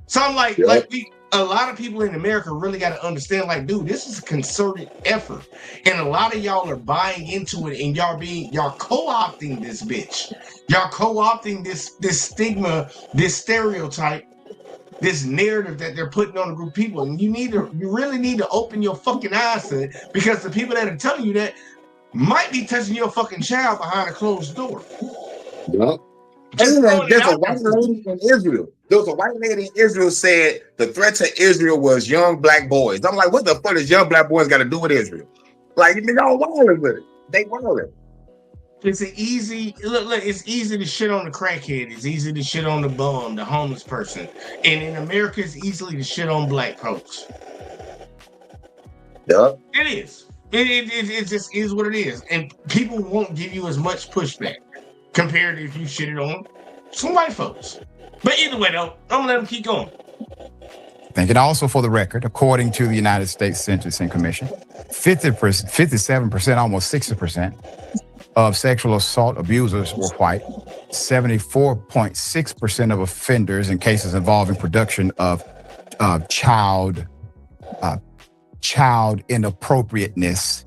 So I'm like, a lot of people in America really got to understand, like, dude, this is a concerted effort. And a lot of y'all are buying into it and y'all co-opting this bitch. Y'all co-opting this stigma, this stereotype, this narrative that they're putting on a group of people. And you really need to open your fucking eyes to it because the people that are telling you that might be touching your fucking child behind a closed door. Yep. And throwing it there's a out white there. lady in Israel. There was a white lady in Israel said the threat to Israel was young black boys. I'm like, what the fuck does young black boys got to do with Israel? Like, y'all wilding with it. They wilding. It's an easy look. It's easy to shit on the crackhead. It's easy to shit on the bum, the homeless person, and in America, it's easily to shit on black folks. Yep. It is. It just is what it is, and people won't give you as much pushback compared to if you shit it on some white folks. But either way, though, I'm gonna let them keep going. Thank you. Also, for the record, according to the United States Sentencing Commission, 57%, almost 60% of sexual assault abusers were white. 74.6% of offenders in cases involving production of child inappropriateness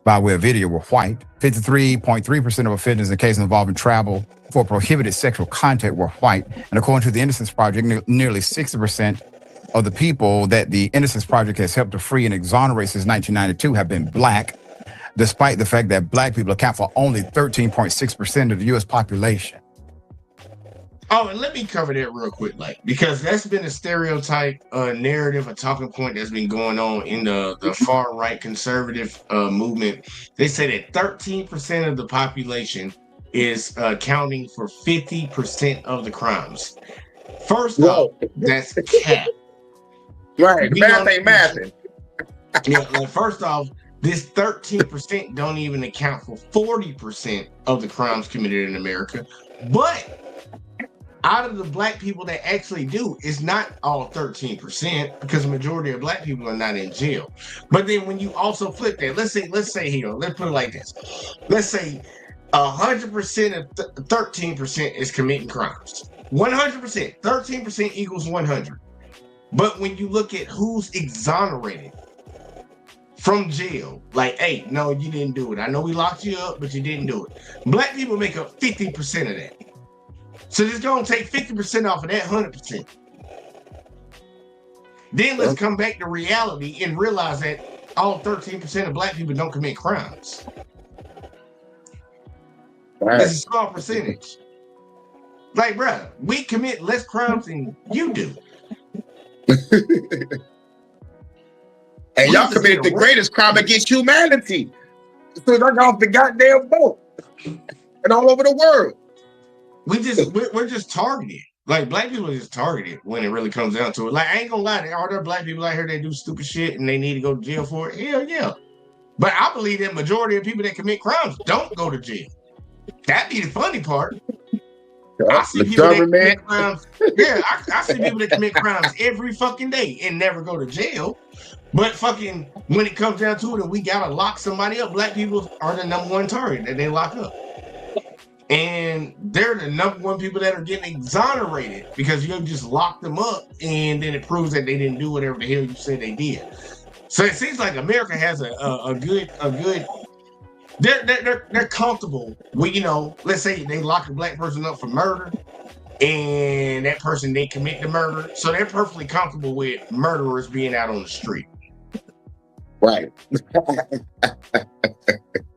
by way of video were white. 53.3% of offenders in cases involving travel for prohibited sexual contact were white. And according to the Innocence Project, nearly 60% of the people that the Innocence Project has helped to free and exonerate since 1992 have been black, despite the fact that black people account for only 13.6% of the U.S. population. Oh, and let me cover that real quick, because that's been a stereotype, narrative, a talking point that's been going on in the far right conservative movement. They say that 13% of the population is accounting for 50% of the crimes. First off, that's cap. Right, math ain't mathing. Yeah, first off, this 13% don't even account for 40% of the crimes committed in America. But out of the black people that actually do, it's not all 13%, because the majority of black people are not in jail. But then when you also flip that, let's say here, let's put it like this. Let's say 100% of 13% is committing crimes. 100%, 13% equals 100. But when you look at who's exonerated from jail, like, hey, no, you didn't do it. I know we locked you up, but you didn't do it. Black people make up 50% of that. So just go and take 50% off of that 100%. Then let's come back to reality and realize that all 13% of black people don't commit crimes. Right. That's a small percentage. Like, bruh, we commit less crimes than you do. And y'all committed the greatest crime against humanity. So I got off the goddamn boat. And all over the world. We're just targeted. Like, black people are just targeted when it really comes down to it. Like, I ain't gonna lie, are there black people out here that do stupid shit and they need to go to jail for it? Hell yeah. But I believe that majority of people that commit crimes don't go to jail. That'd be the funny part. I see people that commit crimes. Yeah, I see people that commit crimes every fucking day and never go to jail. But fucking when it comes down to it and we gotta lock somebody up, black people are the number one target that they lock up. And they're the number one people that are getting exonerated because you just locked them up and then it proves that they didn't do whatever the hell you said they did. So it seems like America has a good they're comfortable with, you know, let's say they lock a black person up for murder and that person they commit the murder. So they're perfectly comfortable with murderers being out on the street. Right.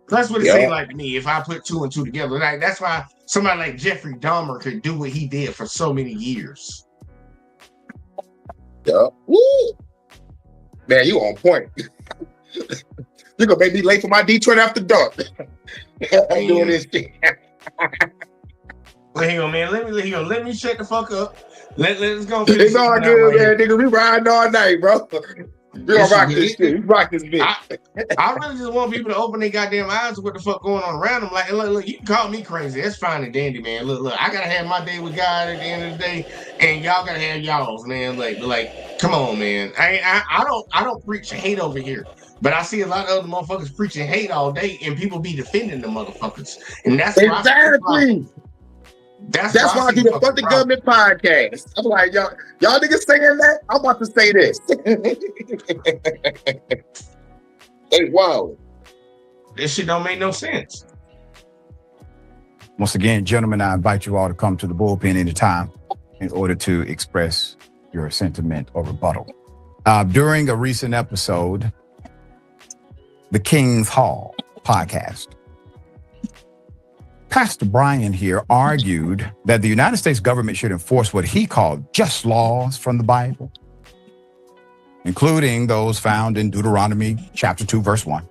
That's what it seemed like to me if I put two and two together. Like, that's why somebody like Jeffrey Dahmer could do what he did for so many years. Yeah. Woo! Man, you on point. You're gonna make me late for my Detroit after dark. I'm doing this thing. Well, hang on, man. Let me shut the fuck up. Let's go. It's all good, man. Nigga, we riding all night, bro. We gonna rock this shit. We rock this bitch. I really just want people to open their goddamn eyes to what the fuck going on around them. Like, look, you can call me crazy. That's fine and dandy, man. Look, I gotta have my day with God at the end of the day, and y'all gotta have y'all's, man. Like, come on, man. I don't preach hate over here, but I see a lot of other motherfuckers preaching hate all day, and people be defending the motherfuckers, and that's exactly. That's why I do the Fuck the Government podcast. I'm like, y'all niggas saying that? I'm about to say this. Hey, wow. This shit don't make no sense. Once again, gentlemen, I invite you all to come to the bullpen anytime in order to express your sentiment or rebuttal. During a recent episode, the King's Hall podcast, Pastor Brian here argued that the United States government should enforce what he called just laws from the Bible, including those found in Deuteronomy chapter 2, verse 1.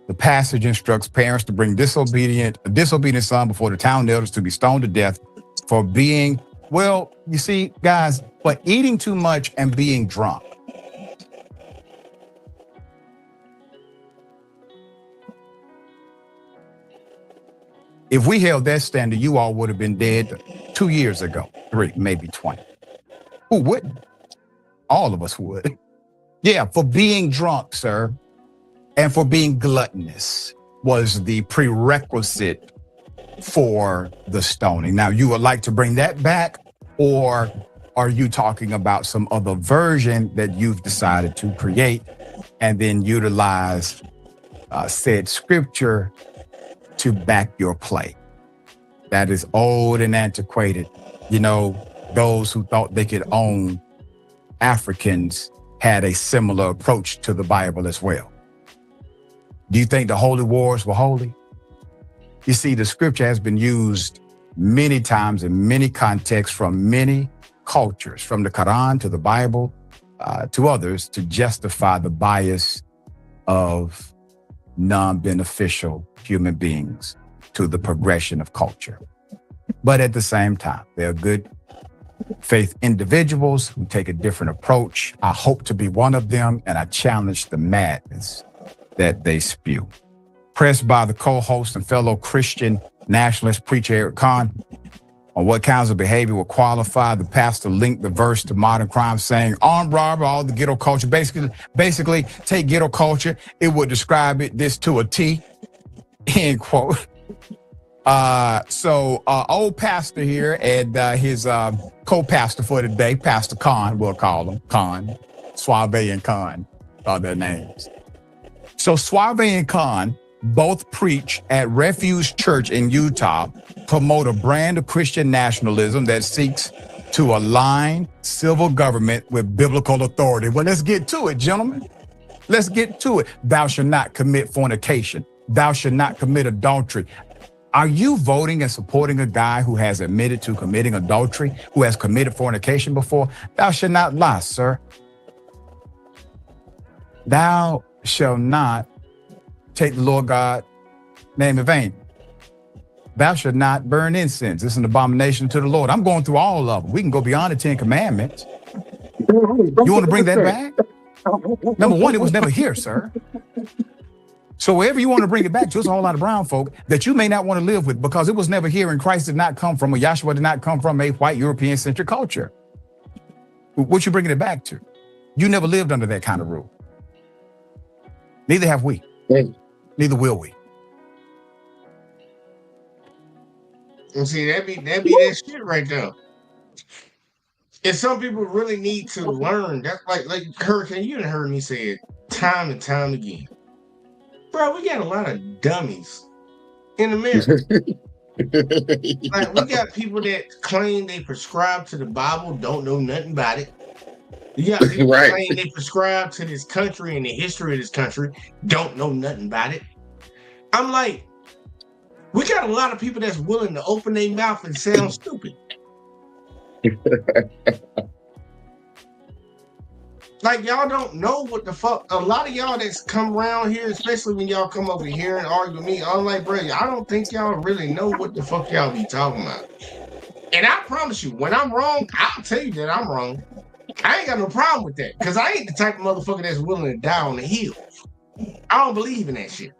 The passage instructs parents to bring a disobedient son before the town elders to be stoned to death for being, well, you see, guys, for eating too much and being drunk. If we held that standard, you all would have been dead 2 years ago, 3, maybe 20. Who wouldn't? All of us would. Yeah, for being drunk, sir, and for being gluttonous was the prerequisite for the stoning. Now, you would like to bring that back, or are you talking about some other version that you've decided to create and then utilize said scripture to back your play? That is old and antiquated. You know, those who thought they could own Africans had a similar approach to the Bible as well. Do you think the holy wars were holy? You see, the scripture has been used many times in many contexts from many cultures, from the Quran to the Bible to others, to justify the bias of non-beneficial human beings to the progression of culture. But at the same time, there are good faith individuals who take a different approach. I hope to be one of them, and I challenge the madness that they spew. Pressed by the co-host and fellow Christian nationalist preacher Eric Kahn on what kinds of behavior will qualify, the pastor linked the verse to modern crime, saying armed robbery, all the ghetto culture. Basically, take ghetto culture, it would describe it this to a T, end quote. So old pastor here and his co-pastor for today, Pastor Kahn, we'll call him Kahn, Suave and Kahn are their names. So Suave and Kahn both preach at Refuge Church in Utah, promote a brand of Christian nationalism that seeks to align civil government with biblical authority. Well, let's get to it, gentlemen. Let's get to it. Thou shalt not commit fornication. Thou shalt not commit adultery. Are you voting and supporting a guy who has admitted to committing adultery, who has committed fornication before? Thou shalt not lie, sir. Thou shalt not take the Lord God name in vain. Thou shalt not burn incense. This is an abomination to the Lord. I'm going through all of them. We can go beyond the 10 commandments. You want to bring that back? Number one, it was never here, sir. So wherever you want to bring it back to, it's a whole lot of brown folk that you may not want to live with because it was never here and Christ did not come from, or Yahshua did not come from a white European-centric culture. What you bringing it back to? You never lived under that kind of rule. Neither have we. Neither will we. And see, that be that shit right there. And some people really need to learn. That's like Hurricane, you done heard me say it time and time again. Bro, we got a lot of dummies in America. Like, we got people that claim they prescribe to the Bible, don't know nothing about it. You got people that claim they prescribe to this country and the history of this country, don't know nothing about it. I'm like, we got a lot of people that's willing to open their mouth and sound stupid. Like, y'all don't know what the fuck. A lot of y'all that's come around here, especially when y'all come over here and argue with me, I'm like, bro, I don't think y'all really know what the fuck y'all be talking about. And I promise you, when I'm wrong, I'll tell you that I'm wrong. I ain't got no problem with that, because I ain't the type of motherfucker that's willing to die on the hill. I don't believe in that shit.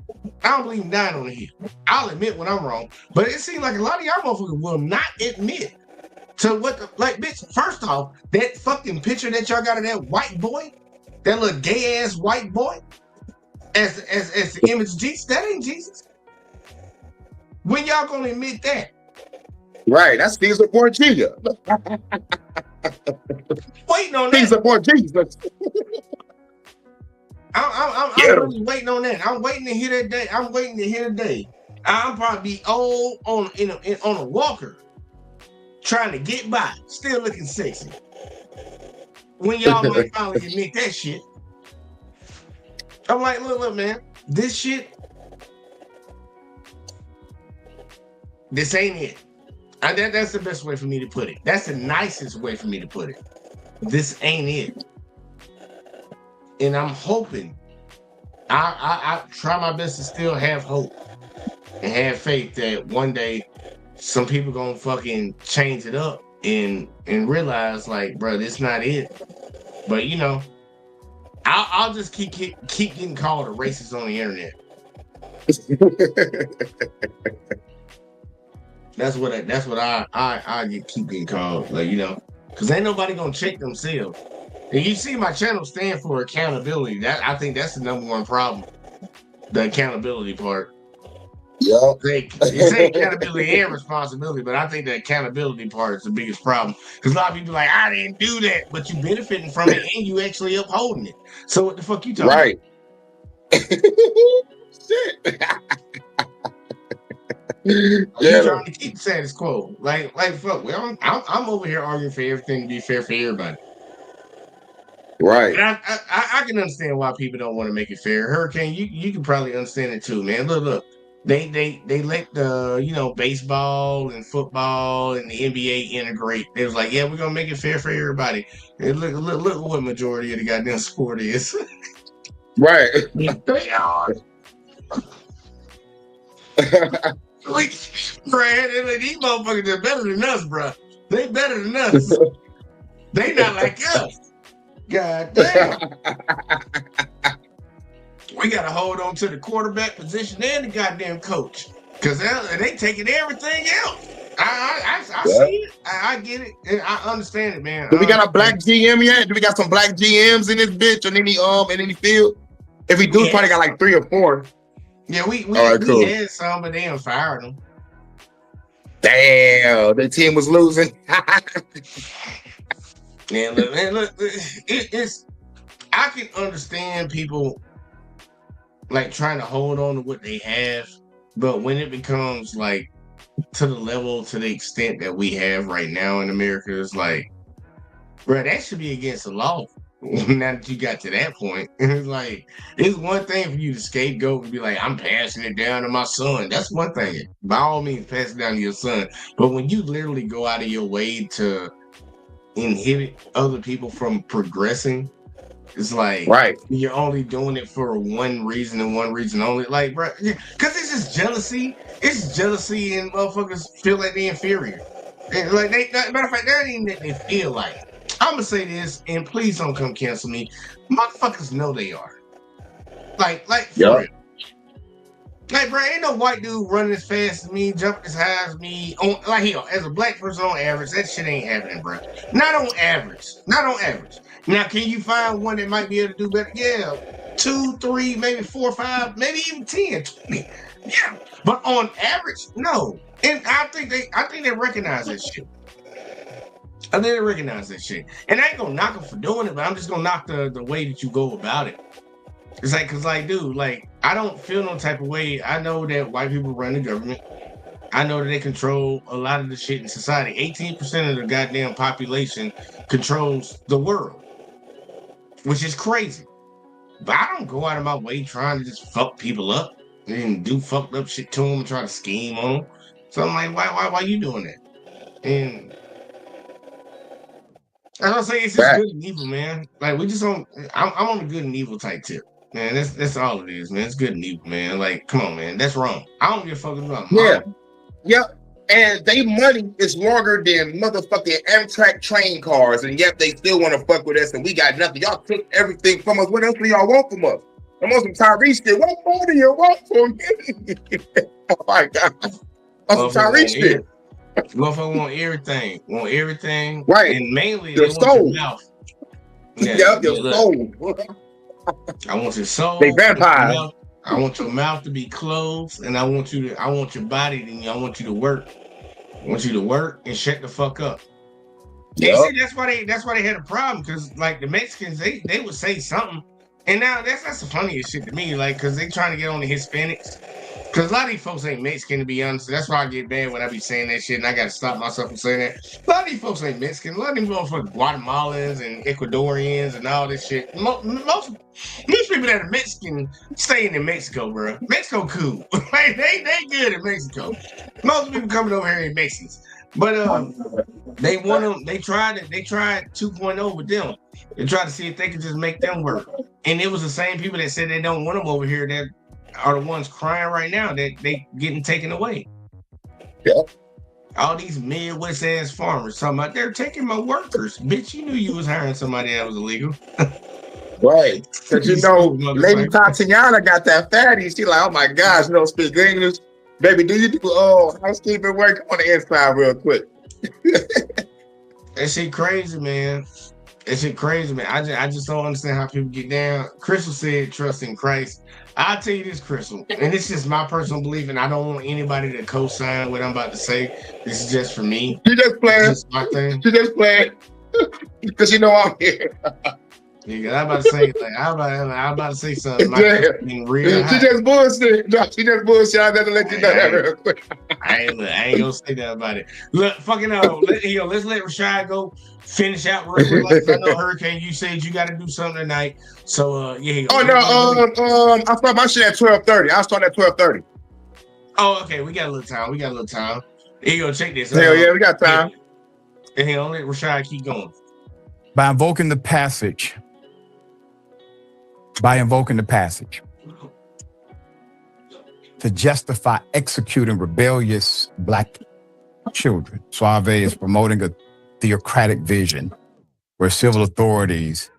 I don't believe in dying on the hill. I'll admit when I'm wrong, but it seems like a lot of y'all motherfuckers will not admit to what the, like, bitch, first off, that fucking picture that y'all got of that white boy, that little gay ass white boy, as the image of Jesus, that ain't Jesus. When y'all gonna admit that? Right, that's Caesar Borgia. Waiting on that. Caesar Borgia. I'm really waiting on that. I'm waiting to hear that day. I'm waiting to hear the day. I'll probably be old on a walker, trying to get by, still looking sexy. When y'all might finally admit that shit. I'm like, look, man, this shit, This ain't it. That's the best way for me to put it. That's the nicest way for me to put it. This ain't it. And I'm hoping, I try my best to still have hope and have faith that one day some people gonna fucking change it up and realize, like, bro, this not it. But you know, I'll just keep getting called a racist on the internet. That's what I keep getting called, like, you know, because ain't nobody gonna check themselves. And you see my channel stand for accountability. I think that's the number one problem, the accountability part. Yeah. It's accountability and responsibility, but I think the accountability part is the biggest problem. Because a lot of people are like, I didn't do that, but you benefiting from it and you actually upholding it. So what the fuck you talking about? Shit. You're trying to keep the status quo. Like fuck. Well, I'm over here arguing for everything to be fair for everybody. Right. And I can understand why people don't want to make it fair. Hurricane, you can probably understand it too, man. Look. They let the, you know, baseball and football and the NBA integrate. They was like, yeah, we're gonna make it fair for everybody. And look what majority of the goddamn sport is. Right. They are. Like, these motherfuckers are better than us, bro. They better than us. They not like us. God damn. We gotta hold on to the quarterback position and the goddamn coach, because they taking everything else. I see it. I get it. And I understand it, man. Do we got a black GM yet? Do we got some black GMs in this bitch on any field? If we do, probably got like 3 or 4. Yeah, we cool. had some, but they done fired them. Damn, the team was losing. Look, it's. I can understand people like trying to hold on to what they have, but when it becomes like to the extent that we have right now in America, it's like, bro, that should be against the law. Now that you got to that point, it's like, it's one thing for you to scapegoat and be like, I'm passing it down to my son. That's one thing. By all means, pass it down to your son. But when you literally go out of your way to inhibit other people from progressing, it's like, right, you're only doing it for one reason and one reason only. Like, bro, because it's just jealousy. It's jealousy, and motherfuckers feel like they're inferior. And like, matter of fact, that ain't that they feel like. I'm gonna say this, and please don't come cancel me. Motherfuckers know they are. Like, for real. Like, bro, ain't no white dude running as fast as me, jumping as high as me. Like, hell, as a black person on average, that shit ain't happening, bro. Not on average. Now, can you find one that might be able to do better? Yeah, 2, 3, maybe 4, 5, maybe even 10, 20. Yeah, but on average, no. And I think they recognize that shit. And I ain't gonna knock them for doing it, but I'm just gonna knock the way that you go about it. It's like, cause like, dude, like, I don't feel no type of way. I know that white people run the government. I know that they control a lot of the shit in society. 18% of the goddamn population controls the world, which is crazy. But I don't go out of my way trying to just fuck people up and do fucked up shit to them and try to scheme on them. So I'm like, why you doing that? And as I say, it's just good and evil, man. Like, we just on. I'm on the good and evil type tip, man. That's all it is, man. It's good and evil, man. Like, come on, man. That's wrong. I don't give a fuck about. Yeah. And they money is longer than motherfucking Amtrak train cars, and yet they still want to fuck with us, and we got nothing. Y'all took everything from us. What else do y'all want from us? And most of Tyrese shit. What more do you want from me? Oh my God. Most of Tyrese shit. Motherfucker want everything, right? And mainly your soul. Your mouth. Yeah, your soul. I want your soul. They vampires. I want your mouth to be closed, and I want your body. And I want you to work. I want you to work and shut the fuck up. Yep. See, that's why they had a problem, because like the Mexicans, they would say something, and now that's the funniest shit to me. Like, because they trying to get on the Hispanics, Because a lot of these folks ain't Mexican, to be honest. That's why I get mad when I be saying that shit, and I got to stop myself from saying that. A lot of these folks ain't Mexican. A lot of these motherfuckers Guatemalans and Ecuadorians and all this shit. Most people that are Mexican staying in Mexico, bro. Mexico cool. Like, they good in Mexico. Most people coming over here ain't Mexicans. But they want them. They tried 2.0 with them. They tried to see if they could just make them work. And it was the same people that said they don't want them over here that are the ones crying right now that they getting taken away. Yeah. All these Midwest ass farmers talking about they're taking my workers. Bitch, you knew you was hiring somebody that was illegal. Right. Because you know, Lady Tatiana got that fatty. She like, oh my gosh, you don't speak English. Baby, do you do housekeeping work on the inside real quick? That shit crazy, man. That shit crazy, man. I just don't understand how people get down. Crystal said trust in Christ. I'll tell you this, Crystal, and it's just my personal belief, and I don't want anybody to co-sign what I'm about to say. This is just for me. She just playing. It's just my thing. She just playing. Because you know I'm here. Yeah, I'm about to say, like, I'm about to say something. Yeah. Real She just bullshit. No, she just bullshit. I gotta let you know that real quick. I ain't gonna say that about it. Look, fucking let's let Rashad go finish out real quick. Like, I know Hurricane, you said you got to do something tonight. So yeah. Oh no, I start my shit at 12:30. I start at 12:30. Oh, okay. We got a little time. Here you go. Check this. Hell yeah, we got time. And here, let Rashad keep going. By invoking the passage, to justify executing rebellious black children, Suave is promoting a theocratic vision where civil authorities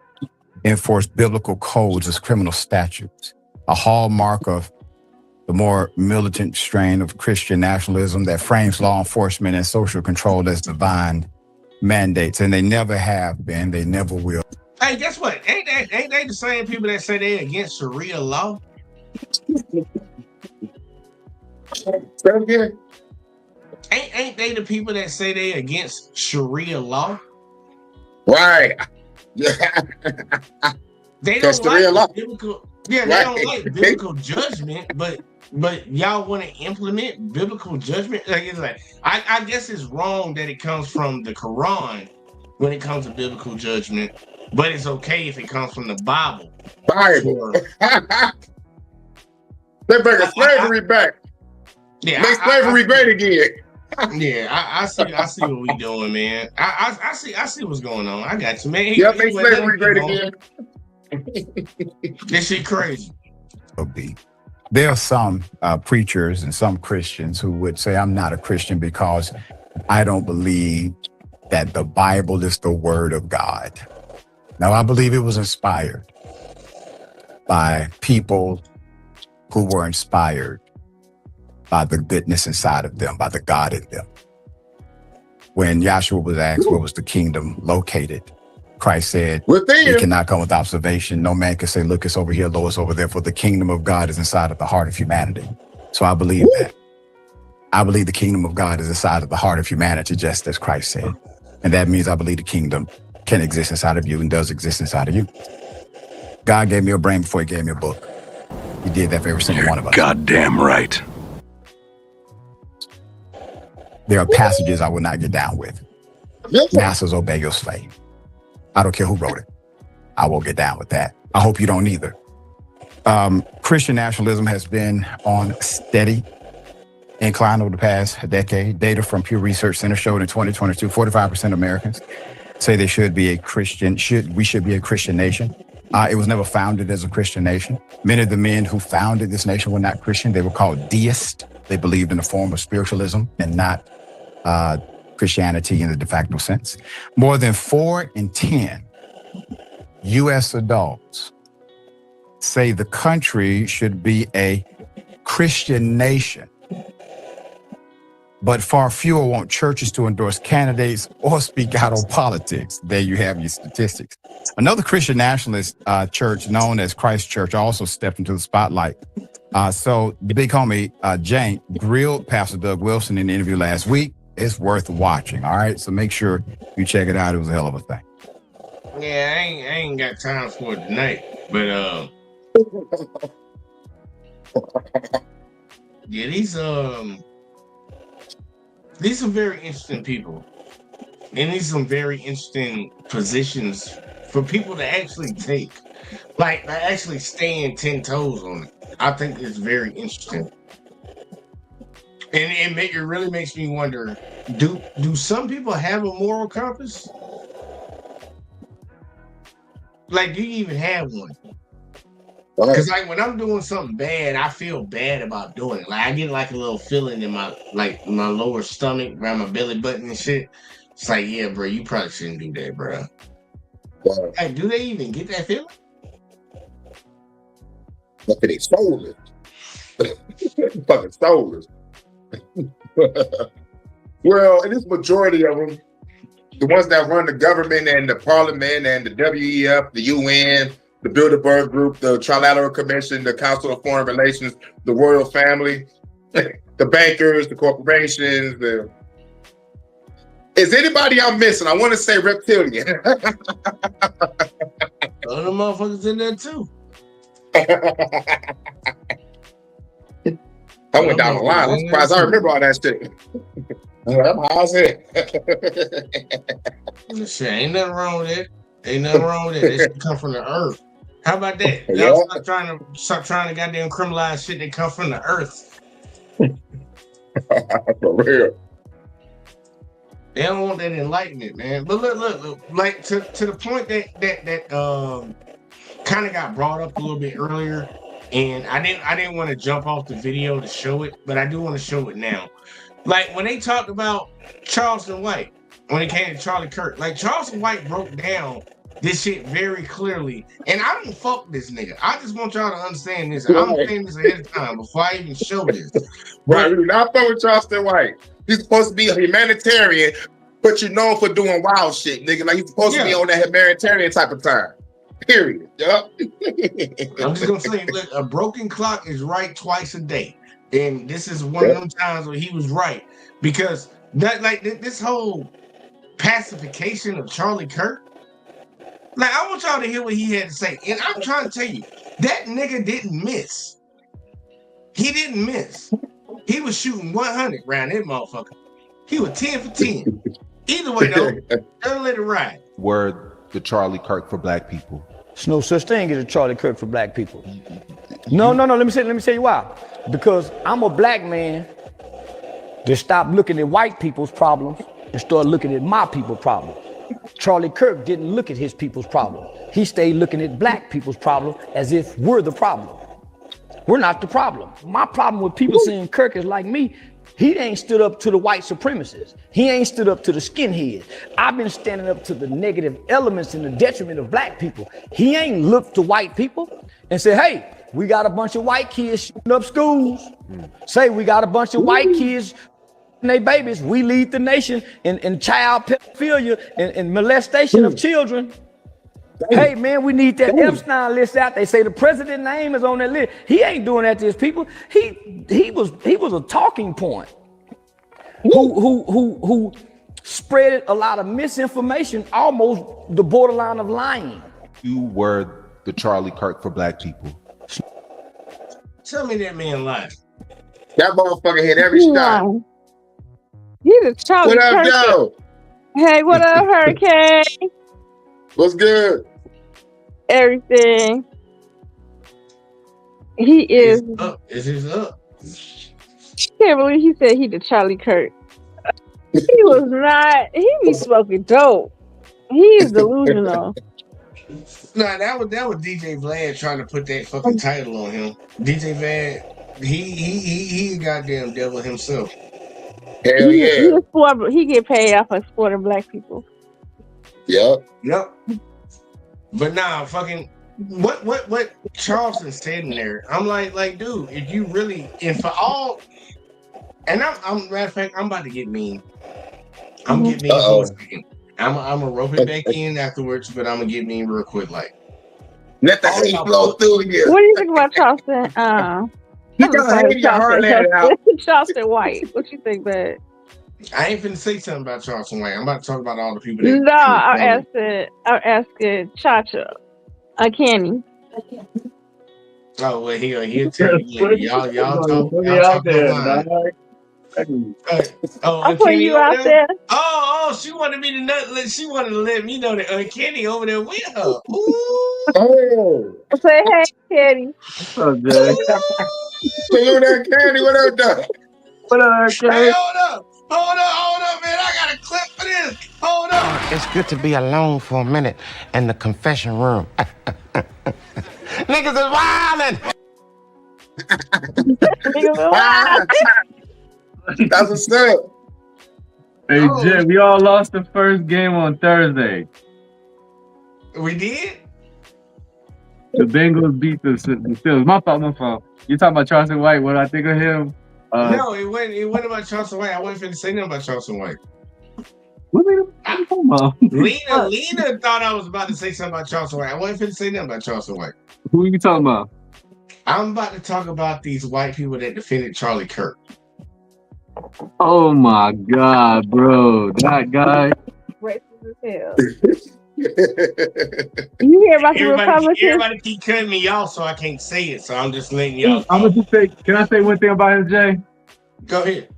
enforce biblical codes as criminal statutes, a hallmark of the more militant strain of Christian nationalism that frames law enforcement and social control as divine mandates, and they never have been, they never will. Hey, guess what? Ain't they the same people that say they against Sharia law? Ain't they the people that say they against Sharia law? Right. They don't Sharia law. Biblical. Yeah, they don't like biblical judgment, but y'all want to implement biblical judgment. Like, it's like I guess it's wrong that it comes from the Quran when it comes to biblical judgment, but it's okay if it comes from the Bible. They bring slavery back. Yeah, make slavery great again. Yeah, I see what we doing, man. I see what's going on. I got you, man. Yeah, make slavery great again. This shit crazy. There are some preachers and some Christians who would say, I'm not a Christian because I don't believe that the Bible is the word of God. Now, I believe it was inspired by people who were inspired by the goodness inside of them, by the God in them. When Yahshua was asked where was the kingdom located, Christ said, it cannot come with observation. No man can say, look, it's over here, lo, it's over there, for the kingdom of God is inside of the heart of humanity. So I believe that. I believe the kingdom of God is inside of the heart of humanity, just as Christ said. And that means I believe the kingdom can exist inside of you and does exist inside of you. God gave me a brain before he gave me a book. He did that for every single one of us. Goddamn right. There are passages I will not get down with. Masters, obey your slave. I don't care who wrote it. I won't get down with that. I hope you don't either. Christian nationalism has been on steady incline over the past decade. Data from Pew Research Center showed in 2022, 45% of Americans say they should be a Christian, we should be a Christian nation. It was never founded as a Christian nation. Many of the men who founded this nation were not Christian. They were called deists. They believed in a form of spiritualism and not Christianity in the de facto sense. More than 4 in 10 U.S. adults say the country should be a Christian nation, but far fewer want churches to endorse candidates or speak out on politics. There you have your statistics. Another Christian nationalist church known as Christ Church also stepped into the spotlight. So the big homie, Jank, grilled Pastor Doug Wilson in the interview last week. It's worth watching, all right? So make sure you check it out. It was a hell of a thing. Yeah, I ain't got time for it tonight, but Yeah, these are very interesting people. And these are some very interesting positions for people to actually take. Like actually staying 10 toes on it. I think it's very interesting. And it really makes me wonder, do some people have a moral compass? Like, do you even have one? Because like when I'm doing something bad, I feel bad about doing it. Like I get like a little feeling in my lower stomach, around my belly button and shit. It's like, yeah, bro, you probably shouldn't do that, bro. Like, do they even get that feeling? Look at they soulless. Fucking soulless. Well, and this majority of them, the ones that run the government and the parliament and the WEF, the UN, the Bilderberg Group, the Trilateral Commission, the Council of Foreign Relations, the royal family, the bankers, the corporations. Is anybody I'm missing? I want to say reptilian. Other motherfuckers in there too. I went down the line. I'm surprised I remember all that shit. I'm high as hell. Shit, ain't nothing wrong with it. Ain't nothing wrong with it. It should come from the earth. How about that? Y'all stop trying to goddamn criminalize shit that come from the earth. For real. They don't want that enlightenment, man. But look, like to the point that kind of got brought up a little bit earlier, and I didn't want to jump off the video to show it, but I do want to show it now. Like when they talked about Charleston White, when it came to Charlie Kirk, like Charleston White broke down this shit very clearly, and I don't fuck this nigga. I just want y'all to understand this. I'm saying this ahead of time before I even show this. Right, we do not fuck with Charleston White. He's supposed to be a humanitarian, but you're known for doing wild shit, nigga. Like he's supposed to be on that humanitarian type of time. Period. Yup. I'm just gonna say, look, a broken clock is right twice a day, and this is one of them times where he was right, because that this whole pacification of Charlie Kirk. Like I want y'all to hear what he had to say, and I'm trying to tell you, that nigga didn't miss. He didn't miss. He was shooting 100 round that motherfucker. He was 10 for 10. Either way though, don't let it ride. Word the Charlie Kirk for black people. There's no such thing as a Charlie Kirk for black people. No. Let me tell you why. Because I'm a black man that stopped looking at white people's problems and started looking at my people's problems. Charlie Kirk didn't look at his people's problem. He stayed looking at black people's problem as if we're the problem. We're not the problem. My problem with people saying Kirk is like me, he ain't stood up to the white supremacists. He ain't stood up to the skinheads. I've been standing up to the negative elements and the detriment of black people. He ain't looked to white people and said, hey, we got a bunch of white kids shooting up schools. Say we got a bunch of white kids and they babies. We lead the nation in child pedophilia and molestation of children. Hey man, we need that Epstein list out. They say the president's name is on that list. He ain't doing that to his people. He was a talking point who spread a lot of misinformation, almost the borderline of lying. You were the Charlie Kirk for black people. Tell me that man lied. That motherfucker hit every shot. He the Charlie What up, Kirk. Joe? Hey, what up, Hurricane? What's good? Everything. He is. Is his up? Can't believe he said he the Charlie Kirk. He was not. He be smoking dope. He is delusional. Nah, that was DJ Vlad trying to put that fucking title on him. DJ Vlad, he goddamn devil himself. Hell yeah. He get paid off for supporting black people. Yep. But nah, fucking what Charleston said in there, I'm like, dude, if you really, and for all, and I'm matter of fact, I'm about to get mean. I'm getting mean for a second. I'm gonna rope it back in afterwards, but I'm gonna get mean real quick. Like, let the hate flow through again. What do you think about Charleston? You gotta hate your heart out. Charleston White. What you think, bud? I ain't finna say something about Charleston White. I'm about to talk about all the people that. No, I'm asking Chacha, Kenny. Oh well, he'll tell you later. Y'all talk online. Oh, I'm putting Uncanny you over out there. Oh, she wanted me to not. She wanted to let me know that Uncanny over there with her. Ooh. Oh. Say hey, Kenny. What's up, Jay? Salute that Candy. What up, dog? What up, Hey, hold up, man. I got a clip for this. Hold up. It's good to be alone for a minute in the confession room. Niggas is wildin'. That's what's up. Hey, Jay, we all lost the first game on Thursday. We did? The Bengals beat the Steelers. My fault. You talking about Charleston White? What I think of him? No, it wasn't about Charleston White. I wasn't finna say nothing about Charleston White. What are you talking about? Lena thought I was about to say something about Charleston White. I wasn't finna say nothing about Charleston White. Who are you talking about? I'm about to talk about these white people that defended Charlie Kirk. Oh my God, bro. That guy. Racist as hell. You hear about the Republicans? Everybody keep cutting me off, so I can't say it. So I'm just letting y'all. I'm gonna just say. Can I say one thing about him, Jay? Go ahead.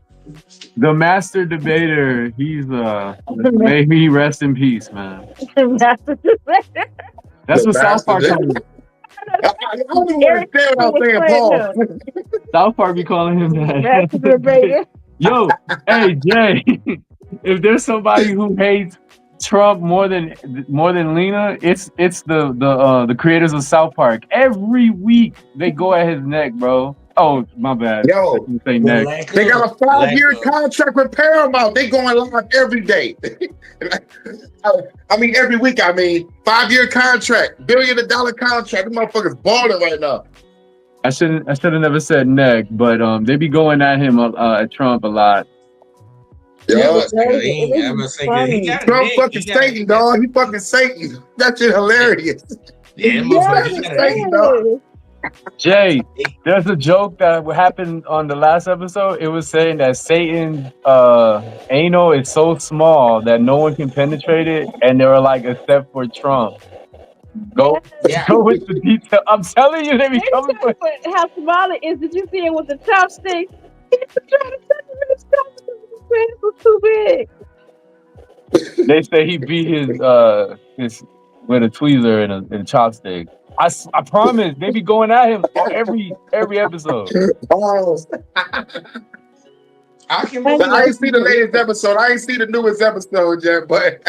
The master debater. He's may he rest in peace, man. Master debater. That's what South Park. I don't even understand what I'm saying, Paul. South Park be calling him that. Master debater. Yo, hey Jay, if there's somebody who hates Trump more than Lena, it's the creators of South Park. Every week they go at his neck, bro. Oh, my bad. Yo, say neck. they got a 5-year contract with Paramount. They going live every day. I mean, every week. 5-year contract, $1 billion contract. The motherfuckers balling right now. I should have never said neck, but they be going at him at Trump a lot. Yeah, Trump fucking Satan, dog. He fucking Satan. That shit hilarious. Satan, dog. Jay, there's a joke that happened on the last episode. It was saying that Satan's anal is so small that no one can penetrate it, and they were like, except for Trump. Go with the detail. I'm telling you, they be coming for. How small it is? Did you see it with the chopsticks? He was trying to touch him with his chopsticks. It was too big. They say he beat his with a tweezer and a chopstick. I promise they be going at him every episode. I ain't see the latest episode. I ain't see the newest episode yet, but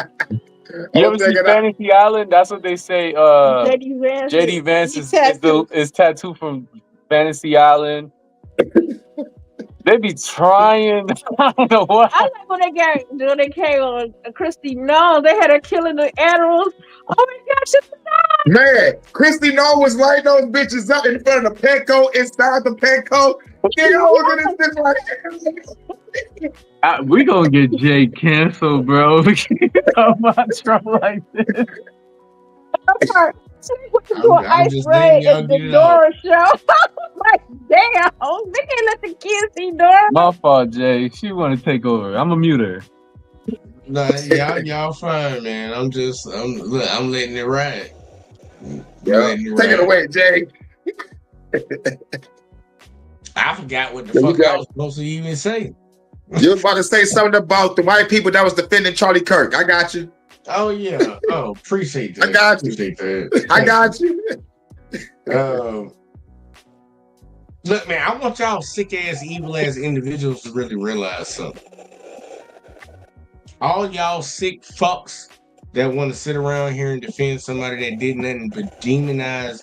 you ever see Fantasy Island? That's what they say. JD Vance is tattooed from Fantasy Island. They be trying. I don't know what. I like when they came on Christy No. They had her killing the animals. Oh my gosh, man, Christy No was lighting those bitches up in front of the Petco, inside the Petco. We gonna get Jay canceled, bro. Talk about Trump like this. What to do an ice raid at the Dora show? Like, damn, they can't let the kids see Dora. My fault, Jay. She want to take over. I'm a mute her. Nah, y'all fine, man. I'm letting it ride. Take it away, Jay. I forgot what the fuck I was supposed to even say. You was about to say something about the white people that was defending Charlie Kirk. I got you. Oh yeah. Oh, appreciate that. I got you. Appreciate that. I got you. Look, man, I want y'all sick ass, evil ass individuals to really realize something. All y'all sick fucks that want to sit around here and defend somebody that did nothing but demonize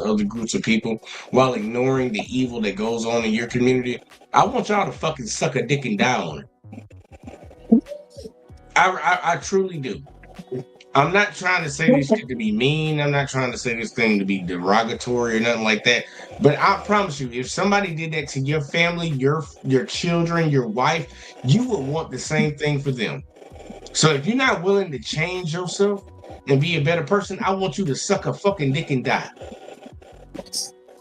other groups of people while ignoring the evil that goes on in your community. I want y'all to fucking suck a dick and die on it. I truly do. I'm not trying to say this shit to be mean. I'm not trying to say this thing to be derogatory or nothing like that. But I promise you, if somebody did that to your family, your children, your wife, you would want the same thing for them. So if you're not willing to change yourself and be a better person, I want you to suck a fucking dick and die.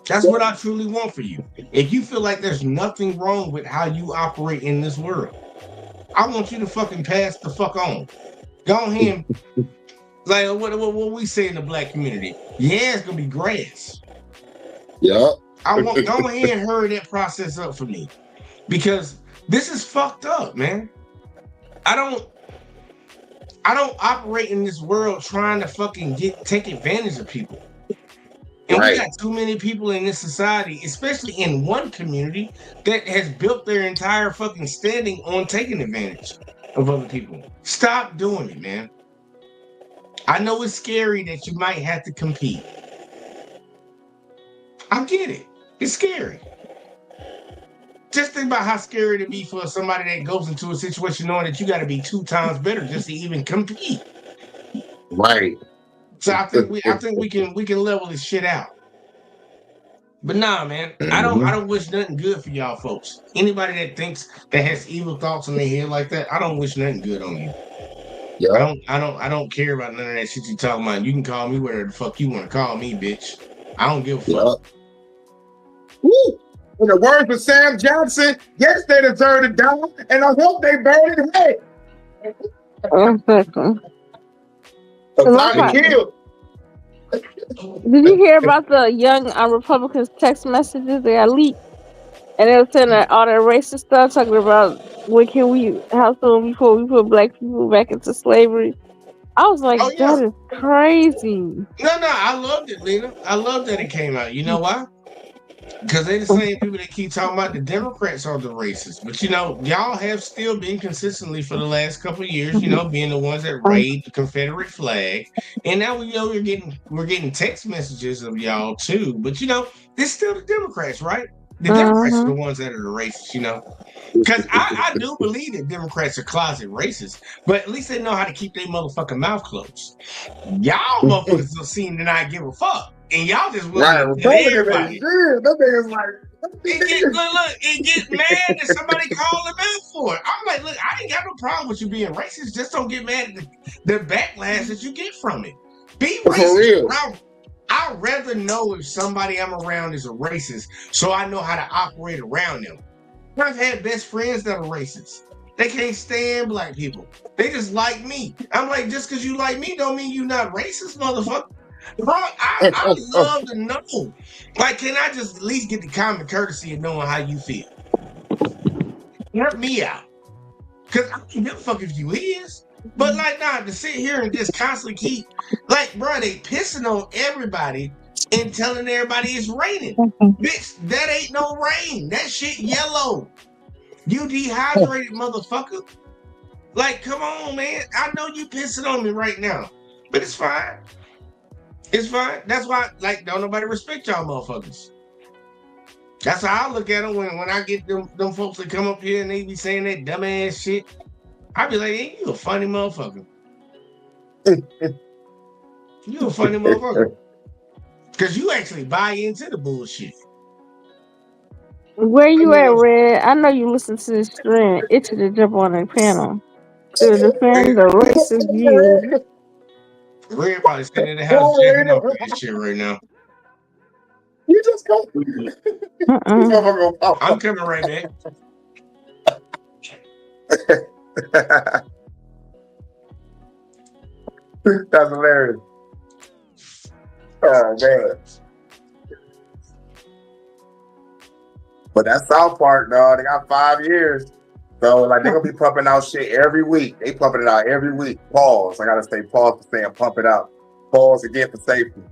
That's what I truly want for you. If you feel like there's nothing wrong with how you operate in this world, I want you to fucking pass the fuck on. Go ahead and, like what we say in the black community. Yeah, it's gonna be grass. Yeah. I want go ahead and hurry that process up for me, because this is fucked up, man. I don't operate in this world trying to fucking take advantage of people. And we got too many people in this society, especially in one community, that has built their entire fucking standing on taking advantage of other people. Stop doing it, man. I know it's scary that you might have to compete. I get it. It's scary. Just think about how scary it'd be for somebody that goes into a situation knowing that you got to be 2 times better just to even compete. Right. So I think we can level this shit out. But nah, man, I don't wish nothing good for y'all folks. Anybody that thinks that has evil thoughts in their head like that, I don't wish nothing good on you. Yeah. I don't care about none of that shit you talking about. You can call me whatever the fuck you want to call me, bitch. I don't give a fuck. Woo! In the words of Sam Johnson, yes, they deserve to die, and I hope they burn in hell. Time to kill. Did you hear about the young Republicans text messages that got leaked? And they were saying that all that racist stuff, talking about how soon before we put black people back into slavery. I was like, that is crazy. No, I loved it, Lena. I love that it came out. You know why? Because they're the same people that keep talking about the Democrats are the racists. But you know, y'all have still been consistently for the last couple of years, you know, being the ones that raised the Confederate flag. And now we know we're getting text messages of y'all too. But you know, it's still the Democrats, right? The Democrats are the ones that are the racists, you know. Because I do believe that Democrats are closet racist, but at least they know how to keep their motherfucking mouth closed. Y'all motherfuckers don't seem to not give a fuck. And y'all just willing to tell everybody. That nigga's like, it get mad that somebody call him out for it. I'm like, look, I ain't got no problem with you being racist. Just don't get mad at the backlash that you get from it. Be racist. I'd rather know if somebody I'm around is a racist, so I know how to operate around them. I've had best friends that are racist. They can't stand black people. They just like me. I'm like, just because you like me don't mean you not racist, motherfucker. Bro, I love to know. Like, can I just at least get the common courtesy of knowing how you feel? Help me out. Because I don't give a fuck if you is. But like, nah, to sit here and just constantly keep, like, bro, they pissing on everybody and telling everybody it's raining. Bitch, that ain't no rain. That shit yellow. You dehydrated, motherfucker. Like, come on, man. I know you pissing on me right now, but it's fine. It's fine. That's why, like, don't nobody respect y'all motherfuckers. That's how I look at them when I get them folks that come up here and they be saying that dumbass shit. I be like, hey, you a funny motherfucker. You a funny motherfucker. Because you actually buy into the bullshit. Where you at, Red? I know you listen to this stream. Itching to jump on the panel to defend the racist views. Red probably sitting in the house checking out for this shit right now. You just go. I'm coming right back. That's hilarious. Oh man. But that South Park, dog, they got 5 years. So like they're gonna be pumping out shit every week. They pumping it out every week. Pause. I gotta say pause for saying pump it out. Pause again for safety.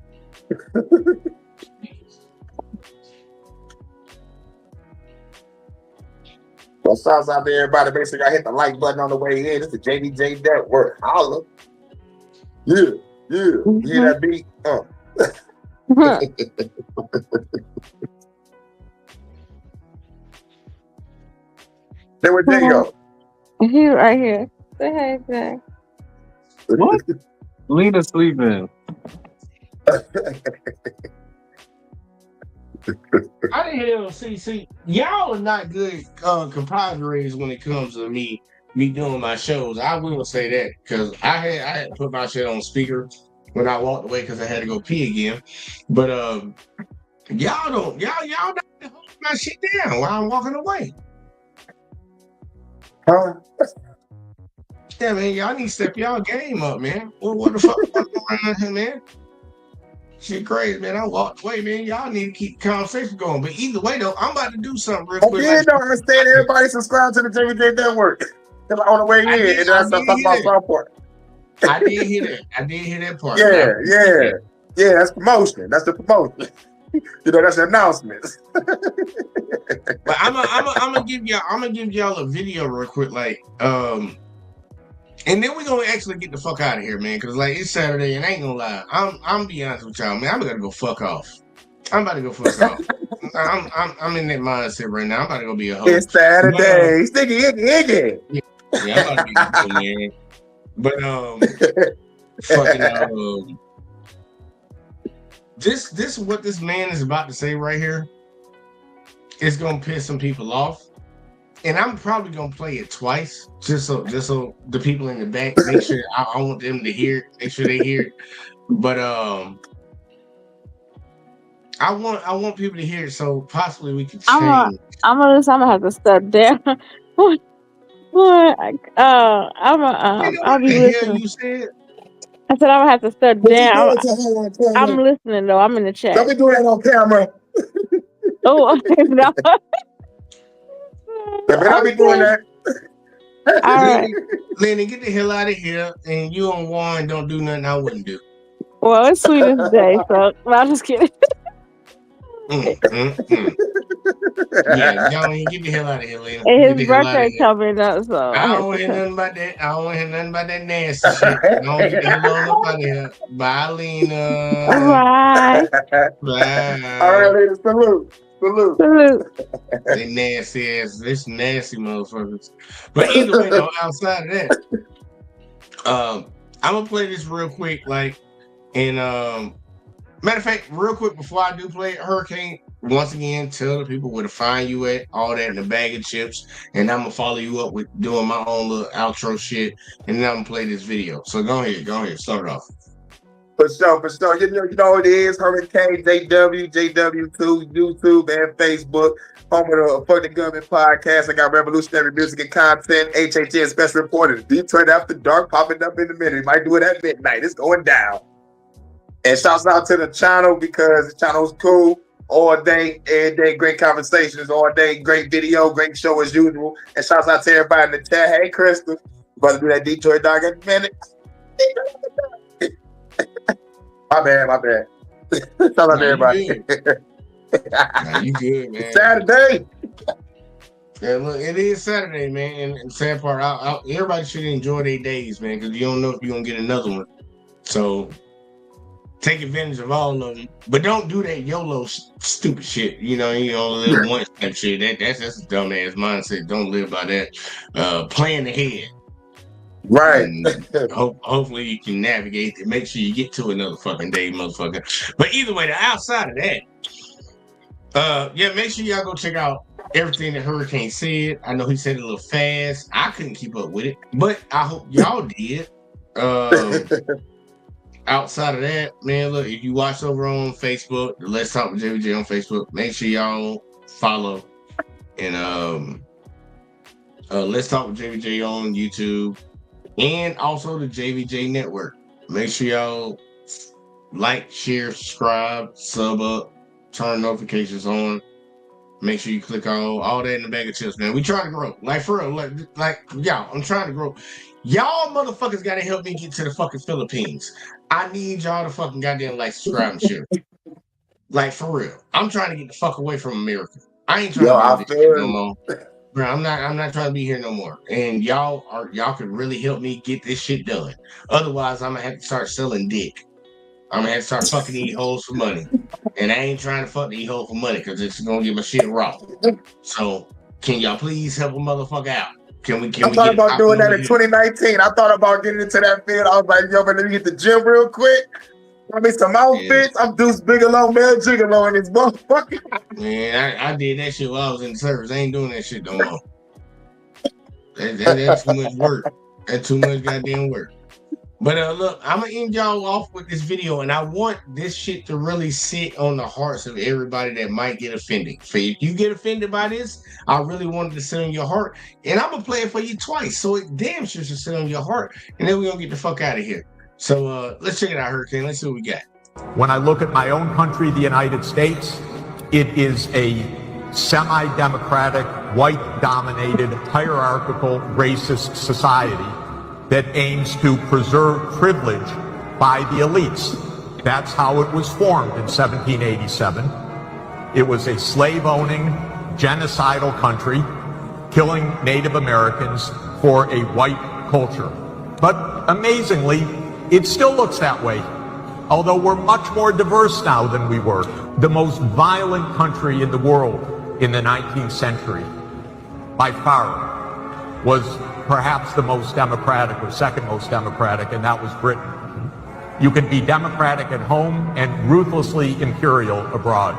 Well, sounds out there, everybody. Make sure y'all hit the like button on the way in. This is JDJ Network. Holla. Yeah. You hear that beat? Then where Jay go? He right here. Say hey, Jay. What? Lena sleeping. I didn't hear him. See, y'all are not good compadres when it comes to me doing my shows. I will say that because I had to put my shit on speaker when I walked away because I had to go pee again. But y'all not hold my shit down while I'm walking away. Huh? Yeah, man, y'all need to step y'all game up, man. What the fuck going on here, man? Shit crazy, man. I walked away, man. Y'all need to keep the conversation going. But either way, though, I'm about to do something real quick. I don't understand. Everybody subscribe to the Jimmy J Network. On the way in, and then I start talking about Southport. I did hear that. I did hear that part. Yeah. That's promotion. That's the promotion. That's the announcement. But I'm gonna give y'all a video real quick, like, and then we're gonna actually get the fuck out of here, man. Cause like it's Saturday, and I ain't gonna lie, I'm be honest with y'all, man. I'm gonna go fuck off. I'm about to go fuck off. I'm in that mindset right now. I'm about to go be a host. It's Saturday. Sticky, icky. Yeah, I'm about to be man. But fucking this is what this man is about to say right here. It's gonna piss some people off, and I'm probably gonna play it twice just so the people in the back make sure I want them to hear it, make sure they hear it. But I want people to hear it so possibly we can change. I'm gonna have to step down. I'll be listening. You said? I said I'm gonna have to step down. I'm listening though. I'm in the chat. Don't be doing that on camera. Oh, okay, no. I'll be doing that. All right. Lenny, get the hell out of here. And you and Warren don't do nothing I wouldn't do. Well, it's Sweetest Day, so I'm just kidding. Yeah, y'all ain't get the hell out of here, Lenny. And his birthday coming up, so I don't want to hear nothing about that. I don't want to hear nothing about that nasty shit. Don't get the hell on up out of here. Bye, Lena. Bye. Bye. All right, ladies, salute. They nasty ass, this nasty motherfuckers. But either way, though, outside of that, I'm gonna play this real quick, like, and matter of fact, real quick before I do play it, Hurricane, once again, tell the people where to find you at, all that in a bag of chips, and I'm gonna follow you up with doing my own little outro shit, and then I'm gonna play this video. So go ahead, start it off. For sure. You know what it is, Hurricane JW2, YouTube and Facebook. Home of the Fuck the Government podcast. I got revolutionary music and content. HHN special reporter, Detroit After Dark, popping up in a minute. Might do it at midnight. It's going down. And shouts out to the channel because the channel's cool. All day, every day, great conversations. All day, great video, great show as usual. And shouts out to everybody in the chat. Hey, Crystal, about to do that Detroit Dark in a minute. My bad. Shout out to everybody. Nah, you good, man. Saturday. Yeah, look, it is Saturday, man. And the sad part, everybody should enjoy their days, man, because you don't know if you're gonna get another one. So take advantage of all of them, but don't do that YOLO stupid shit. You only live once type shit. That's a dumbass mindset. Don't live by that. Plan ahead. Right. Hopefully you can navigate it. Make sure you get to another fucking day, motherfucker. But either way, outside of that, make sure y'all go check out everything that Hurricane said. I know he said it a little fast. I couldn't keep up with it, but I hope y'all did. Outside of that, man, look, if you watch over on Facebook, the Let's Talk with JVJ on Facebook, make sure y'all follow. And Let's Talk with JVJ on YouTube. And also the JVJ Network. Make sure y'all like, share, subscribe, sub up, turn notifications on. Make sure you click on all that in the bag of chips, man. We trying to grow. Like, for real. Like, y'all, I'm trying to grow. Y'all motherfuckers gotta help me get to the fucking Philippines. I need y'all to fucking goddamn like, subscribe, and share. Like, for real. I'm trying to get the fuck away from America. I ain't trying to be here no more. Bro, I'm not trying to be here no more. And y'all could really help me get this shit done. Otherwise, I'm gonna have to start selling dick. I'm gonna have to start fucking these hoes for money. And I ain't trying to fuck these hoes for money because it's gonna get my shit raw. So can y'all please help a motherfucker out? I thought about doing that in 2019. I thought about getting into that field. I was like, yo, but let me get the gym real quick. Let me some outfits. I'm Deuce Bigelow, Mel Gigolo in this motherfucker. Man, I did that shit while I was in the service. I ain't doing that shit no more. That's too much work. That's too much goddamn work. But look, I'm gonna end y'all off with this video, and I want this shit to really sit on the hearts of everybody that might get offended. If you get offended by this, I really wanted to sit on your heart, and I'm gonna play it for you twice, so it damn sure should sit on your heart, and then we're gonna get the fuck out of here. So let's check it out, Hurricane. Let's see what we got. When I look at my own country, the United States, it is a semi-democratic, white-dominated, hierarchical, racist society that aims to preserve privilege by the elites. That's how it was formed in 1787. It was a slave-owning, genocidal country, killing Native Americans for a white culture. But amazingly, it still looks that way, although we're much more diverse now than we were. The most violent country in the world in the 19th century, by far, was perhaps the most democratic or second most democratic, and that was Britain. You can be democratic at home and ruthlessly imperial abroad.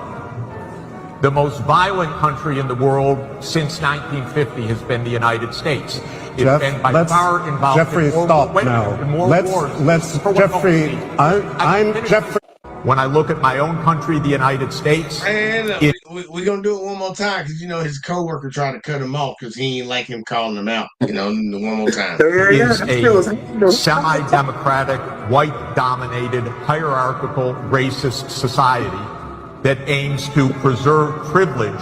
The most violent country in the world since 1950 has been the United States. It's been by far involved Jeffrey, in more, stop wait, now. in more wars. Let's Jeffrey, I'm Jeffrey. When I look at my own country, the United States, And we're going to do it one more time because, you know, his coworker tried to cut him off because he ain't like him calling him out, you know, one more time. is a semi-democratic, white-dominated, hierarchical, racist society that aims to preserve privilege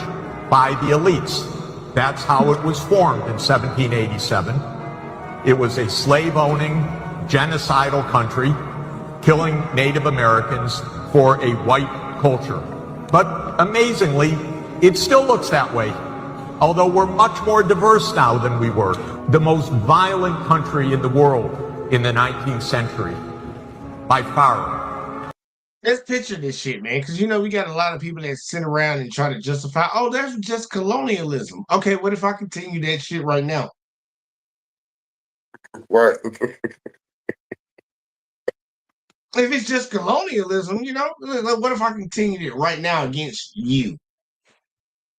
by the elites. That's how it was formed in 1787. It was a slave-owning, genocidal country, killing Native Americans for a white culture. But amazingly, it still looks that way, although we're much more diverse now than we were. The most violent country in the world in the 19th century, by far. Let's picture this shit, man, because, you know, we got a lot of people that sit around and try to justify, oh, that's just colonialism. Okay, what if I continue that shit right now? Right. If it's just colonialism, you know, what if I continued it right now against you?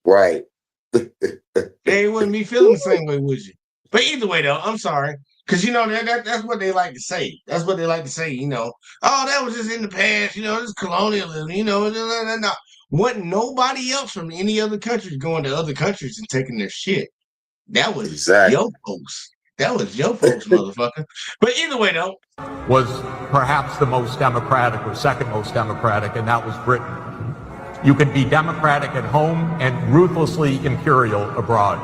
Right. They wouldn't be feeling the same way, would you? But either way, though, I'm sorry. Because, you know, that's what they like to say. That's what they like to say, you know. Oh, that was just in the past, you know, this is colonialism, you know. No. Wasn't nobody else from any other countries going to other countries and taking their shit. That was your folks. That was your folks, motherfucker. But either way, though. Was perhaps the most democratic or second most democratic, and that was Britain. You can be democratic at home and ruthlessly imperial abroad.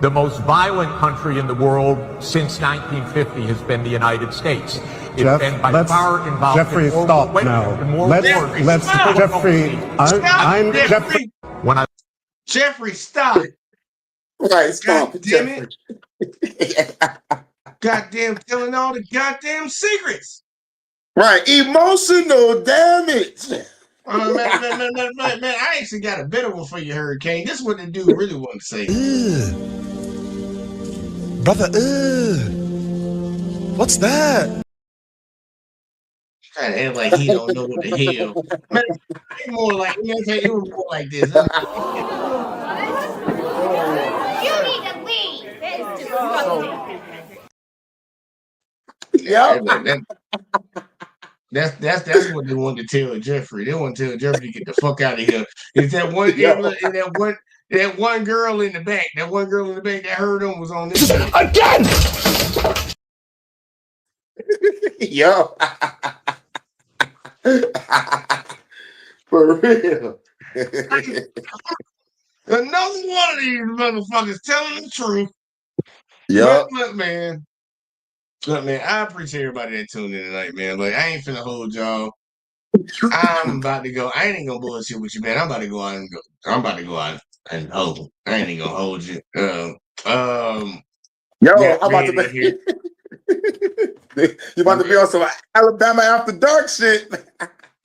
The most violent country in the world since 1950 has been the United States. It's been by far involved Jeffrey, in more, stop wait, now. in more Let's wars. Jeffrey, I'm Jeffrey. When I Jeffrey, stop. Right, stop. God damn it. Goddamn telling all the goddamn secrets. Right, emotional damage. Man, I actually got a better one for you, Hurricane. This is what the dude really wanted to say. Brother, what's that? Trying to act like he don't know what the hell. Man, it more like, it was more like this. You need to leave. That is disgusting. Yeah. That's what they wanted to tell Jeffrey. They want to tell Jeffrey to get the fuck out of here. Is that one that one girl in the back? That one girl in the back that heard him was on this again. Yo. For real. Another one of these motherfuckers telling the truth. Yeah. Look, man, I appreciate everybody that tuned in tonight, man. Like, I ain't finna hold y'all. I'm about to go. I ain't gonna bullshit with you, man. I'm about to go out and hold. I ain't even gonna hold you. Yo, I'm about to be. You about to be on some Alabama After Dark shit.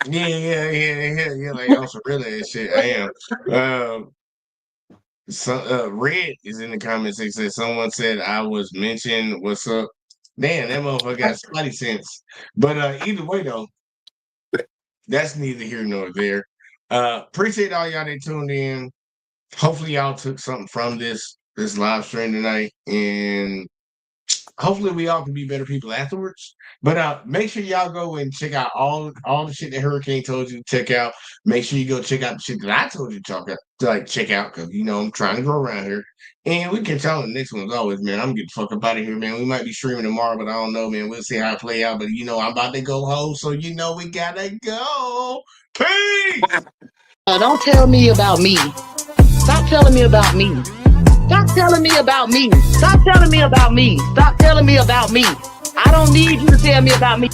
Yeah. Like on some real ass shit. I am. Red is in the comments. They said someone said I was mentioned. What's up? Damn, that motherfucker got spotty sense. But either way, though, that's neither here nor there. Appreciate all y'all that tuned in. Hopefully, y'all took something from this live stream tonight. And hopefully we all can be better people afterwards. But make sure y'all go and check out all the shit that Hurricane told you to check out. Make sure you go check out the shit that I told you to check out, because I'm trying to grow around here. And we can tell the next one as always, man. I'm getting the fuck up out of here, man. We might be streaming tomorrow, but I don't know, man. We'll see how it play out. But I'm about to go home, so we gotta go. Peace. Don't tell me about me. Stop telling me about me. Stop telling me about me. Stop telling me about me. Stop telling me about me. I don't need you to tell me about me.